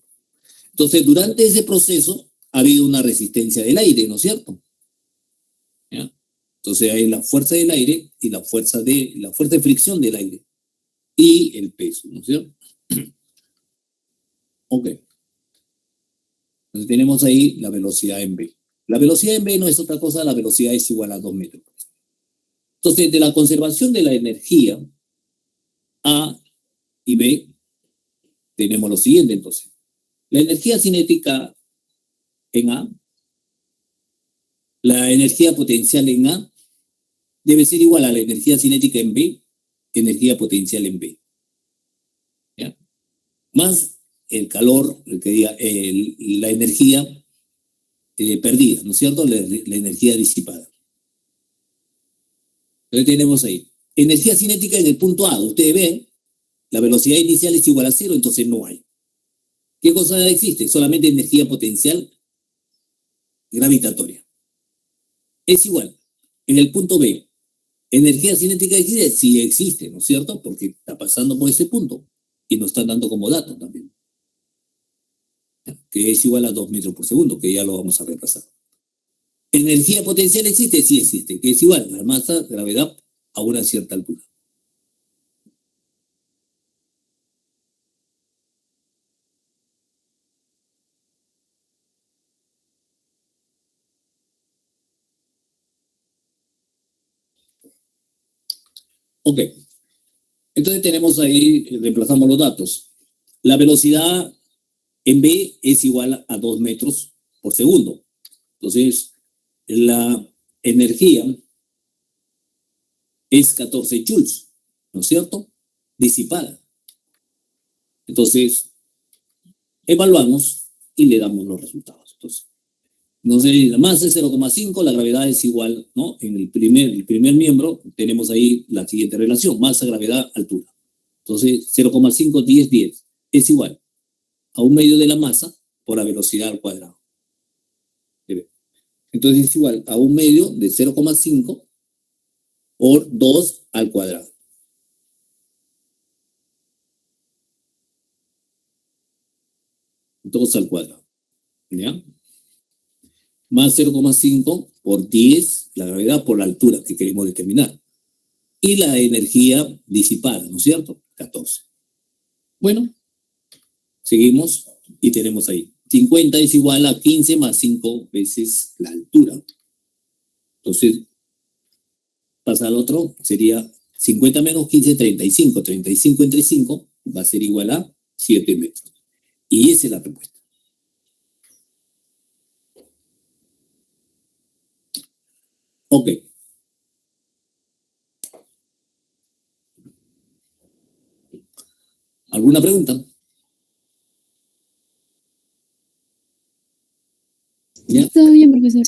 Entonces durante ese proceso ha habido una resistencia del aire, ¿no es cierto? ¿Ya? Entonces hay la fuerza del aire y la fuerza de fricción del aire y el peso, ¿no es cierto? Ok. Entonces tenemos ahí la velocidad en B. La velocidad en B no es otra cosa, la velocidad es igual a 2 metros. Entonces, de la conservación de la energía A y B, tenemos lo siguiente entonces. La energía cinética en A, la energía potencial en A, debe ser igual a la energía cinética en B, energía potencial en B. ¿Ya? Más el calor, la energía perdida, ¿no es cierto? La energía disipada. Entonces tenemos ahí. Energía cinética en el punto A. Ustedes ven, la velocidad inicial es igual a cero, entonces no hay. ¿Qué cosa existe? Solamente energía potencial gravitatoria. Es igual. En el punto B, energía cinética existe, sí existe, ¿no es cierto? Porque está pasando por ese punto y nos están dando como dato también. Que es igual a 2 metros por segundo, que ya lo vamos a repasar. ¿Energía potencial existe? Sí existe, que es igual a la masa, gravedad, a una cierta altura. Ok. Entonces tenemos ahí, reemplazamos los datos. La velocidad en B es igual a 2 metros por segundo. Entonces, la energía es 14 joules, ¿no es cierto? Disipada. Entonces, evaluamos y le damos los resultados. Entonces, la masa es 0,5, la gravedad es igual, ¿no? En el primer miembro tenemos ahí la siguiente relación, masa, gravedad, altura. Entonces, 0,5, 10, 10 es igual a 1/2 de la masa por la velocidad al cuadrado. Entonces es igual a 1/2 de 0,5 por 2 al cuadrado. Dos al cuadrado. ¿Ya? Más 0,5 por 10, la gravedad por la altura que queremos determinar. Y la energía disipada, ¿no es cierto? 14. Bueno, seguimos y tenemos ahí. 50 es igual a 15 más 5 veces la altura. Entonces, pasa al otro, sería 50 menos 15, 35. 35 entre 5 va a ser igual a 7 metros. Y esa es la respuesta. Ok. ¿Alguna pregunta? ¿Ya? Todo bien, profesor.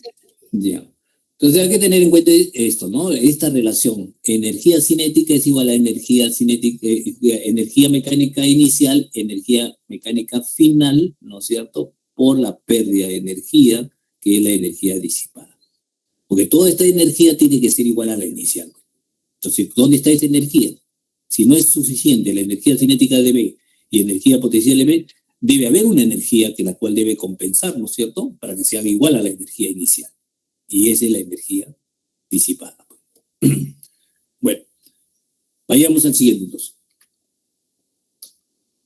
Ya. Entonces hay que tener en cuenta esto, ¿no? Esta relación. Energía cinética es igual a energía cinética, energía mecánica inicial, energía mecánica final, ¿no es cierto? Por la pérdida de energía, que es la energía disipada. Porque toda esta energía tiene que ser igual a la inicial. Entonces, ¿dónde está esa energía? Si no es suficiente la energía cinética de B y energía potencial de B, debe haber una energía que la cual debe compensar, ¿no es cierto? Para que se haga igual a la energía inicial. Y esa es la energía disipada. Vayamos al siguiente entonces.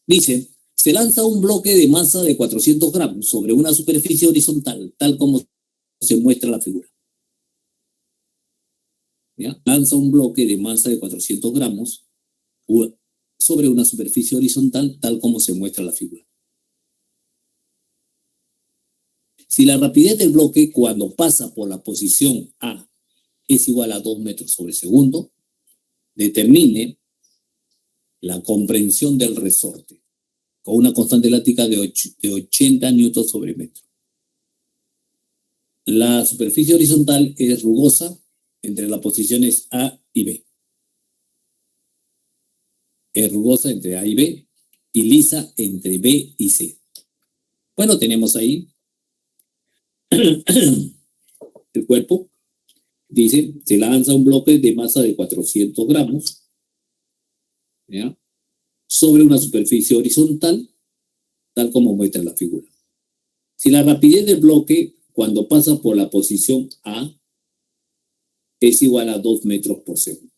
Dice, se lanza un bloque de masa de 400 gramos sobre una superficie horizontal, tal como se muestra en la figura. ¿Ya? Lanza un bloque de masa de 400 gramos sobre una superficie horizontal, tal como se muestra en la figura. Si la rapidez del bloque cuando pasa por la posición A es igual a 2 metros sobre segundo, determine la comprensión del resorte con una constante elástica de 80 newtons sobre metro. La superficie horizontal es rugosa entre las posiciones A y B. Es rugosa entre A y B y lisa entre B y C. Bueno, tenemos ahí el cuerpo. Dice, se lanza un bloque de masa de 400 gramos, ¿ya?, sobre una superficie horizontal, tal como muestra la figura. Si la rapidez del bloque cuando pasa por la posición A es igual a 2 metros por segundo,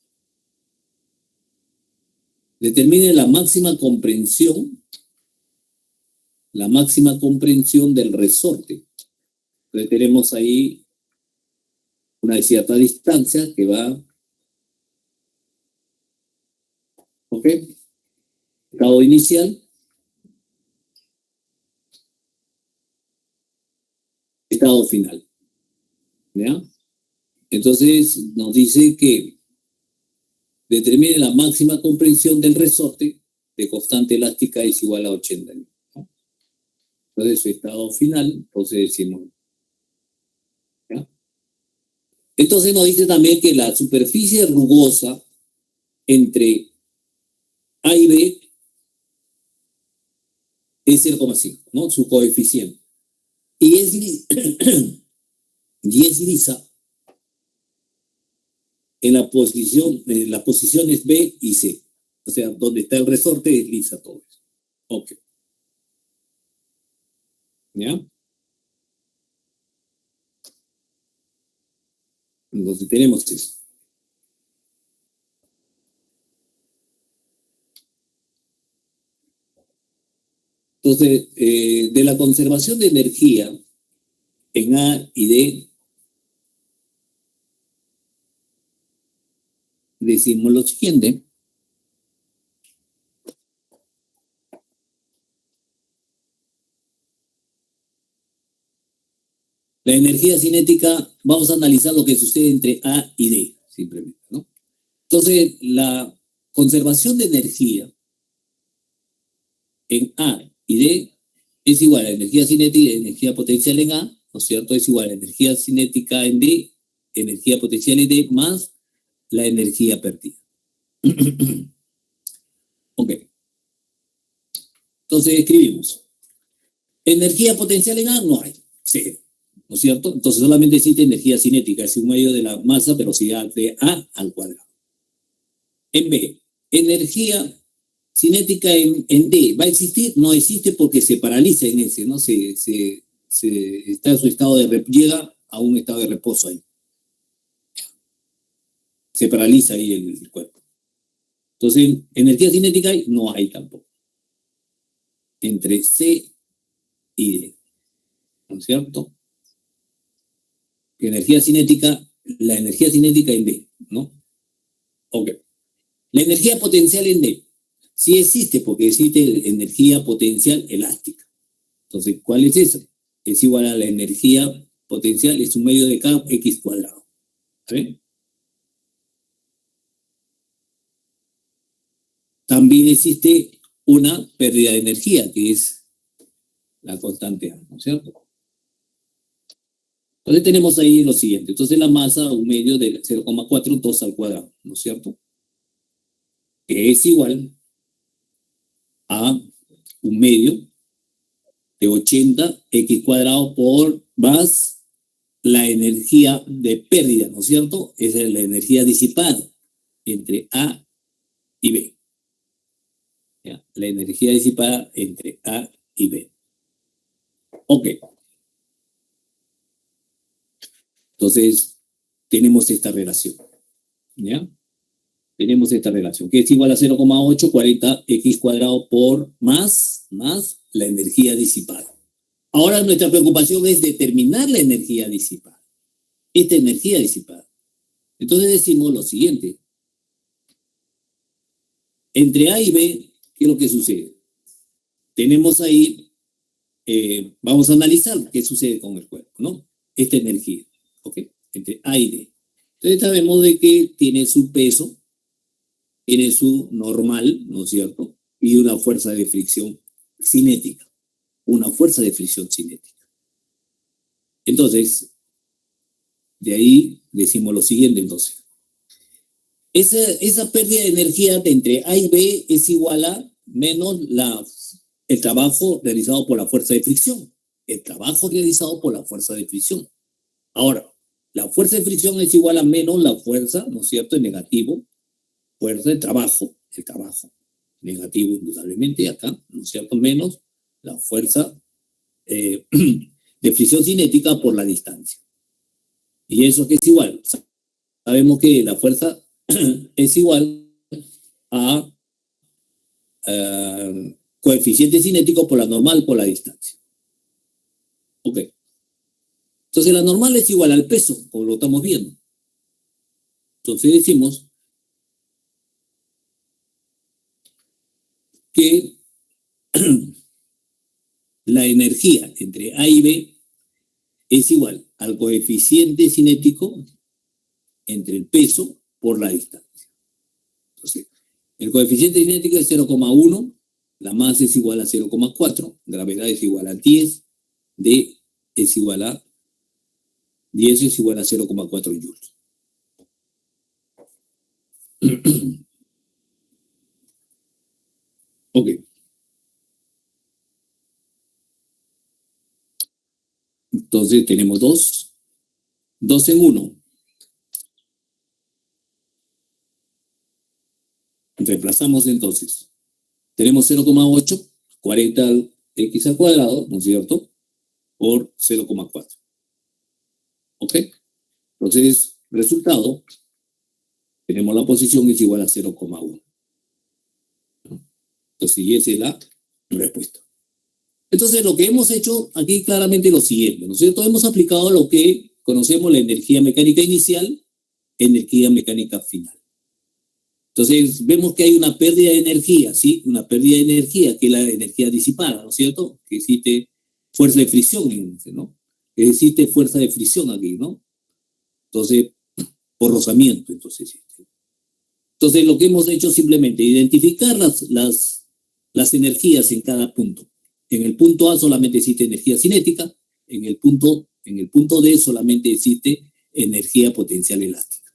determine la máxima comprensión del resorte. Entonces tenemos ahí una cierta distancia que va, ¿ok? Estado inicial, estado final, ¿ya? Entonces nos dice que determine la máxima comprensión del resorte de constante elástica es igual a 80, ¿no? Entonces su estado final, entonces decimos, ¿ya? Entonces nos dice también que la superficie rugosa entre A y B es 0,5, ¿no? Su coeficiente. Y es lisa en las posiciones B y C. O sea, donde está el resorte es lisa todo eso. Ok. ¿Ya? Entonces tenemos eso. Entonces, de la conservación de energía en A y D, decimos lo siguiente. La energía cinética, vamos a analizar lo que sucede entre A y D, simplemente, ¿no? Entonces, la conservación de energía en A y D es igual a energía cinética y energía potencial en A, ¿no es cierto? Es igual a energía cinética en D, energía potencial en D, más la energía perdida. Ok. Entonces escribimos. Energía potencial en A no hay, cero, ¿no es cierto? Entonces solamente existe energía cinética, es un medio de la masa, velocidad de A al cuadrado. En B, energía cinética en D, ¿va a existir? No existe porque se paraliza en ese, ¿no? Está en su estado llega a un estado de reposo ahí. Se paraliza ahí el cuerpo. Entonces, energía cinética no hay tampoco. Entre C y D, ¿no es cierto? Energía cinética, la energía cinética en D, ¿no? Ok. La energía potencial en D sí existe porque existe energía potencial elástica. Entonces, ¿cuál es eso? Es igual a la energía potencial, es un medio de K X cuadrado. ¿Sí? También existe una pérdida de energía, que es la constante A, ¿no es cierto? Entonces tenemos ahí lo siguiente. Entonces la masa, un medio de 0,42 al cuadrado, ¿no es cierto? Que es igual a un medio de 80 X cuadrado por más la energía de pérdida, ¿no es cierto? Esa es la energía disipada entre A y B. ¿Ya? La energía disipada entre A y B. Ok. Entonces, tenemos esta relación. ¿Ya? tenemos esta relación, que es igual a 0,840 x cuadrado por más la energía disipada. Ahora nuestra preocupación es determinar la energía disipada. Esta energía disipada. Entonces decimos lo siguiente. Entre A y B, ¿qué es lo que sucede? Tenemos ahí, vamos a analizar qué sucede con el cuerpo, ¿no? Esta energía, ¿ok? Entre A y B. Entonces sabemos de que tiene su peso, tiene su normal, ¿no es cierto? Y una fuerza de fricción cinética. Una fuerza de fricción cinética. Entonces, de ahí decimos lo siguiente, entonces. Esa pérdida de energía de entre A y B es igual a menos el trabajo realizado por la fuerza de fricción. El trabajo realizado por la fuerza de fricción. Ahora, la fuerza de fricción es igual a menos la fuerza, ¿no es cierto?, en negativo, fuerza de trabajo, el trabajo. Negativo, indudablemente, acá, ¿no es cierto?, menos la fuerza de fricción cinética por la distancia. ¿Y eso qué es igual? Sabemos que la fuerza es igual a coeficiente cinético por la normal por la distancia. Ok. Entonces la normal es igual al peso, como lo estamos viendo. Entonces decimos que la energía entre A y B es igual al coeficiente cinético entre el peso por la distancia. Entonces, el coeficiente cinético es 0,1, la masa es igual a 0,4, gravedad es igual a 10, D es igual a 10 es igual a 0,4 joules. Ok. Entonces tenemos dos en uno. Reemplazamos entonces. Tenemos 0,8, 40x al cuadrado, ¿no es cierto?, por 0,4. ¿Ok? Entonces, resultado, tenemos la posición es igual a 0,1. Entonces, y esa es la respuesta. Entonces, lo que hemos hecho aquí claramente es lo siguiente, ¿no es cierto? Hemos aplicado lo que conocemos la energía mecánica inicial, energía mecánica final. Entonces, vemos que hay una pérdida de energía, ¿sí? Una pérdida de energía, que es la energía disipada, ¿no es cierto? Que existe fuerza de fricción, ¿no? Que existe fuerza de fricción aquí, ¿no? Entonces, por rozamiento, entonces. Entonces, lo que hemos hecho es simplemente identificar las energías en cada punto. En el punto A solamente existe energía cinética, en el punto D solamente existe energía potencial elástica.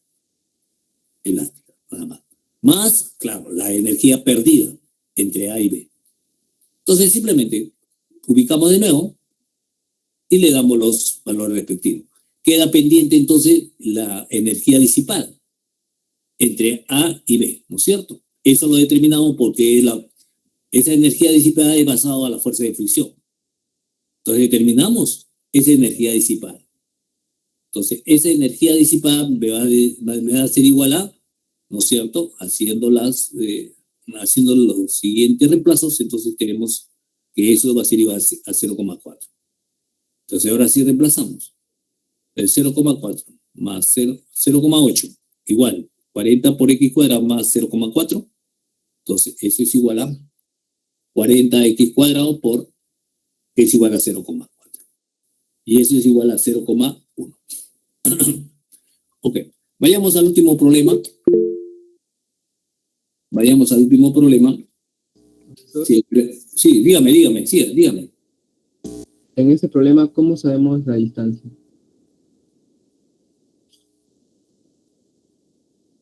Elástica, nada más. Más, claro, la energía perdida entre A y B. Entonces, simplemente ubicamos de nuevo y le damos los valores respectivos. Queda pendiente entonces la energía disipada entre A y B, ¿no es cierto? Eso lo determinamos porque esa energía disipada es basada a la fuerza de fricción. Entonces determinamos esa energía disipada. Entonces esa energía disipada me va a ser igual a, ¿no es cierto?, haciendo los siguientes reemplazos, entonces tenemos que eso va a ser igual a 0,4. Entonces ahora sí reemplazamos. El 0,4 más 0,8 igual 40 por x cuadrado más 0,4. Entonces eso es igual a 40x cuadrado por es igual a 0,4. Y eso es igual a 0,1. Ok, vayamos al último problema. Sí, dígame, sí, dígame. En este problema, ¿cómo sabemos la distancia?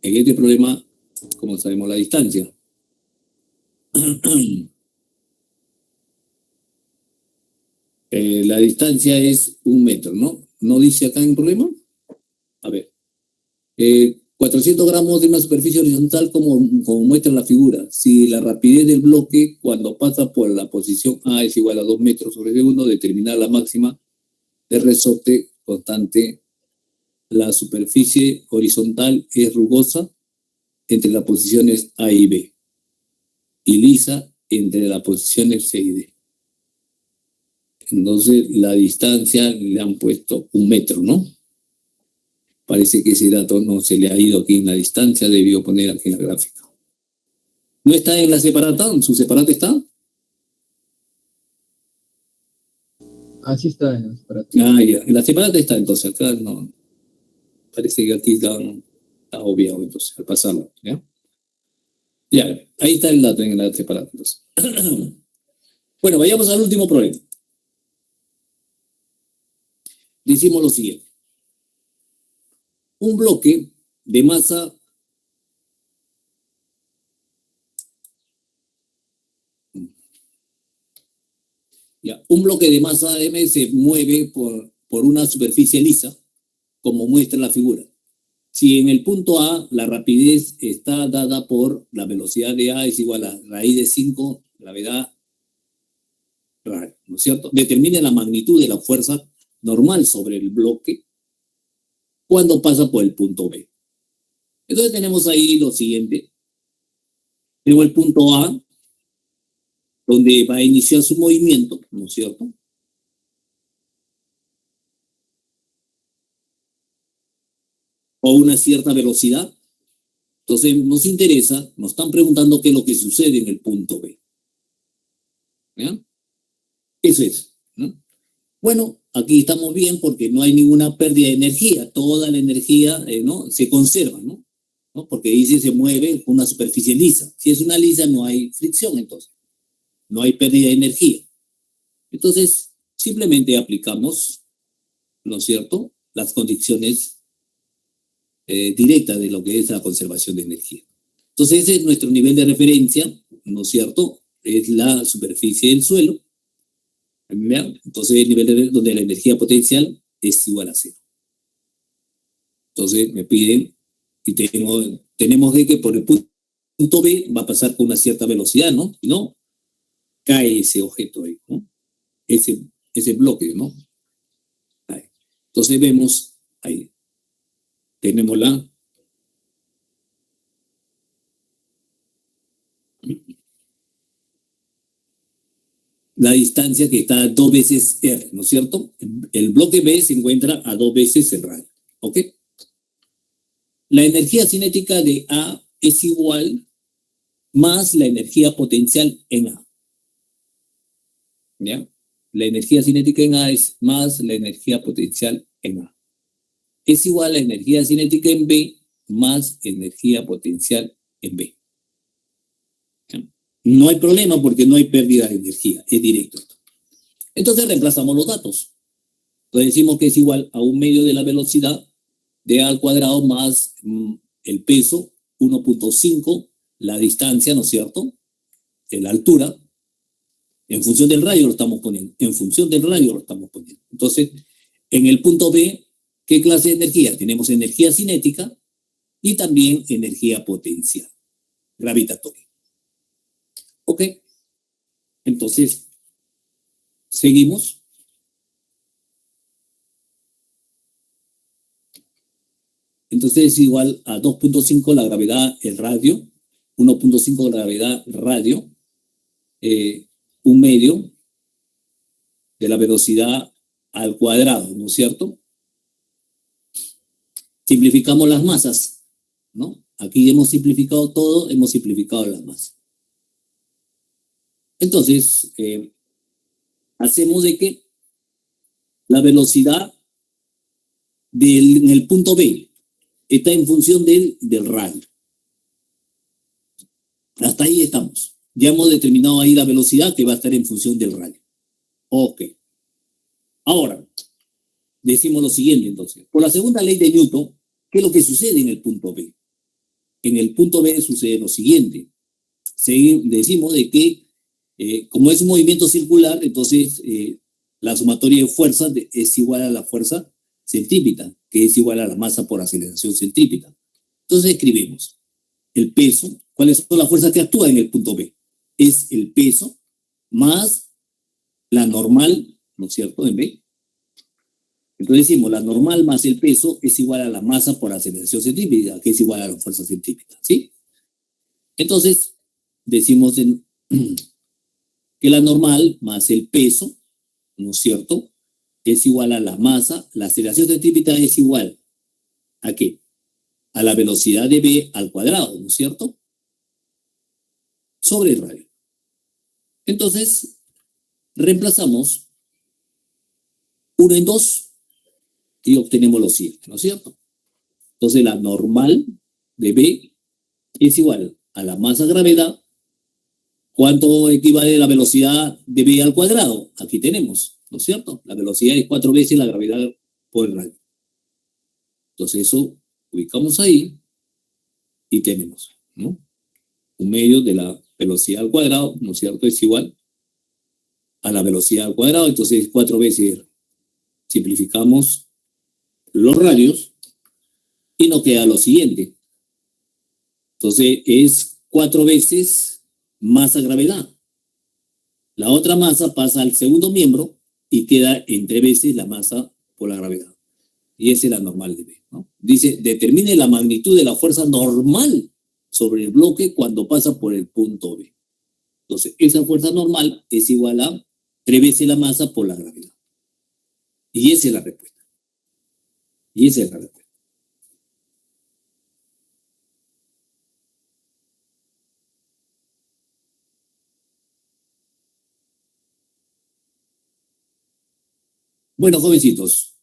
En este problema, ¿cómo sabemos la distancia? La distancia es 1 metro, ¿no? ¿No dice acá en el problema? A ver. 400 gramos de una superficie horizontal como muestra en la figura. Si la rapidez del bloque cuando pasa por la posición A es igual a 2 metros sobre segundo, determinar la máxima de resorte constante. La superficie horizontal es rugosa entre las posiciones A y B. Y lisa entre las posiciones C y D. Entonces, la distancia le han puesto 1 metro, ¿no? Parece que ese dato no se le ha ido aquí en la distancia, debió poner aquí en la gráfica. ¿No está en la separata? ¿Su separata está? Así está en los aparatos. Ah, ya. En la separata está, entonces acá no. Parece que aquí está obviado, entonces, al pasarlo, ¿ya? Ya, ahí está el dato en la separata, entonces. Bueno, vayamos al último problema. Decimos lo siguiente. Un bloque de masa un bloque de masa M se mueve por una superficie lisa, como muestra la figura. Si en el punto A la rapidez está dada por la velocidad de A es igual a raíz de 5 gravedad radio, ¿no es cierto? Determine la magnitud de la fuerza normal sobre el bloque cuando pasa por el punto B. Entonces tenemos ahí lo siguiente. Tengo el punto A, donde va a iniciar su movimiento, ¿no es cierto? O una cierta velocidad. Entonces nos interesa, nos están preguntando qué es lo que sucede en el punto B. ¿Ya? Eso es, ¿no? Bueno, aquí estamos bien porque no hay ninguna pérdida de energía, toda la energía ¿no? se conserva, ¿no? Porque dice se mueve con una superficie lisa. Si es una lisa no hay fricción, entonces no hay pérdida de energía. Entonces simplemente aplicamos, ¿no es cierto?, las condiciones directas de lo que es la conservación de energía. Entonces ese es nuestro nivel de referencia, ¿no es cierto?, es la superficie del suelo. Entonces el nivel donde la energía potencial es igual a 0. Entonces me piden, y tenemos de que por el punto B va a pasar con una cierta velocidad, ¿no? Si no, cae ese objeto ahí, ¿no? Ese bloque, ¿no? Ahí. Entonces vemos, ahí, tenemos la distancia que está a 2 veces R, ¿no es cierto? El bloque B se encuentra a 2 veces el radio, ¿ok? La energía cinética de A es igual más la energía potencial en A. ¿Ya? La energía cinética en A es más la energía potencial en A. Es igual a la energía cinética en B más energía potencial en B. ¿Ya? No hay problema porque no hay pérdida de energía, es directo. Entonces reemplazamos los datos. Entonces decimos que es igual a 1/2 de la velocidad de A al cuadrado más el peso, 1.5, la distancia, ¿no es cierto?, la altura. En función del radio lo estamos poniendo. En función del radio lo estamos poniendo. Entonces, en el punto B, ¿qué clase de energía? Tenemos energía cinética y también energía potencial, gravitatoria. ¿Ok? Entonces, seguimos. Entonces es igual a 2.5 la gravedad, el radio, 1.5 la gravedad radio, 1/2 de la velocidad al cuadrado, ¿no es cierto? Simplificamos las masas, ¿no? Aquí hemos simplificado todo, hemos simplificado las masas. Entonces, hacemos de que la velocidad en el punto B está en función del radio. Hasta ahí estamos. Ya hemos determinado ahí la velocidad que va a estar en función del radio. Ok. Ahora, decimos lo siguiente entonces. Por la segunda ley de Newton, ¿qué es lo que sucede en el punto B? En el punto B sucede lo siguiente. Decimos de que, como es un movimiento circular, entonces la sumatoria de fuerzas es igual a la fuerza centrípeta, que es igual a la masa por aceleración centrípeta. Entonces escribimos el peso. ¿Cuáles son las fuerzas que actúan en el punto B? Es el peso más la normal, ¿no es cierto?, en B. Entonces decimos, la normal más el peso es igual a la masa por aceleración centrípeta, que es igual a la fuerza centrípeta, ¿sí? Entonces, decimos que la normal más el peso, ¿no es cierto?, es igual a la masa. La aceleración centrípeta es igual ¿a qué? A la velocidad de v al cuadrado, ¿no es cierto?, sobre el radio. Entonces, reemplazamos 1 en 2 y obtenemos lo siguiente, ¿no es cierto? Entonces, la normal de v es igual a la masa gravedad. ¿Cuánto equivale la velocidad de v al cuadrado? Aquí tenemos, ¿no es cierto? La velocidad es 4 veces la gravedad por el radio. Entonces, eso ubicamos ahí y tenemos, ¿no?, un medio de la velocidad al cuadrado, ¿no es cierto?, es igual a la velocidad al cuadrado. Entonces 4 veces, simplificamos los radios y nos queda lo siguiente. Entonces es 4 veces masa gravedad. La otra masa pasa al segundo miembro y queda en 3 veces la masa por la gravedad. Y esa es la normal de V, ¿no? Dice, determine la magnitud de la fuerza normal sobre el bloque cuando pasa por el punto B. Entonces, esa fuerza normal es igual a 3 veces la masa por la gravedad. Y esa es la respuesta. Y esa es la respuesta. Bueno, jovencitos,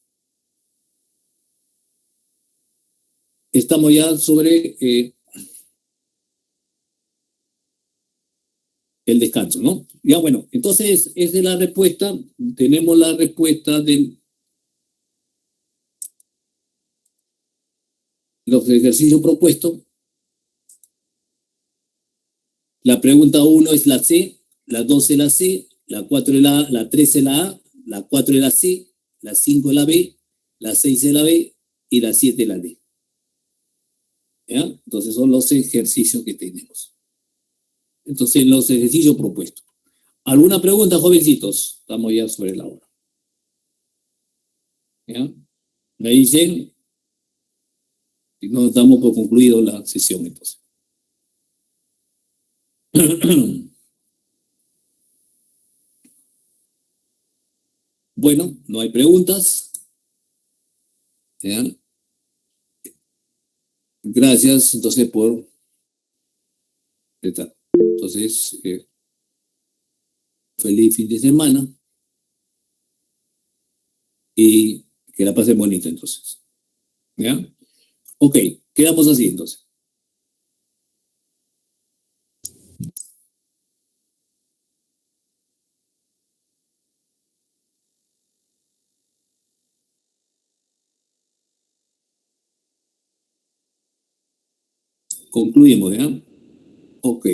estamos ya sobre el descanso, ¿no? Ya bueno, entonces esa es la respuesta. Tenemos la respuesta de los ejercicios propuestos. La pregunta 1 es la C, la 2 es la C, la 4 es la A, la 3 es la A, la 4 es la C, la 5 es la B, la 6 es la B y la 7 es la D. ¿Ya? Entonces son los ejercicios que tenemos. Entonces, los ejercicios propuestos. ¿Alguna pregunta, jovencitos? Estamos ya sobre la hora. ¿Ya? Me dicen, y nos damos por concluido la sesión entonces. Bueno, no hay preguntas. ¿Ya? Gracias entonces por estar. Entonces, feliz fin de semana y que la pasen bonito entonces. ¿Ya? Ok, quedamos así entonces. Concluimos, ¿ya? Ok.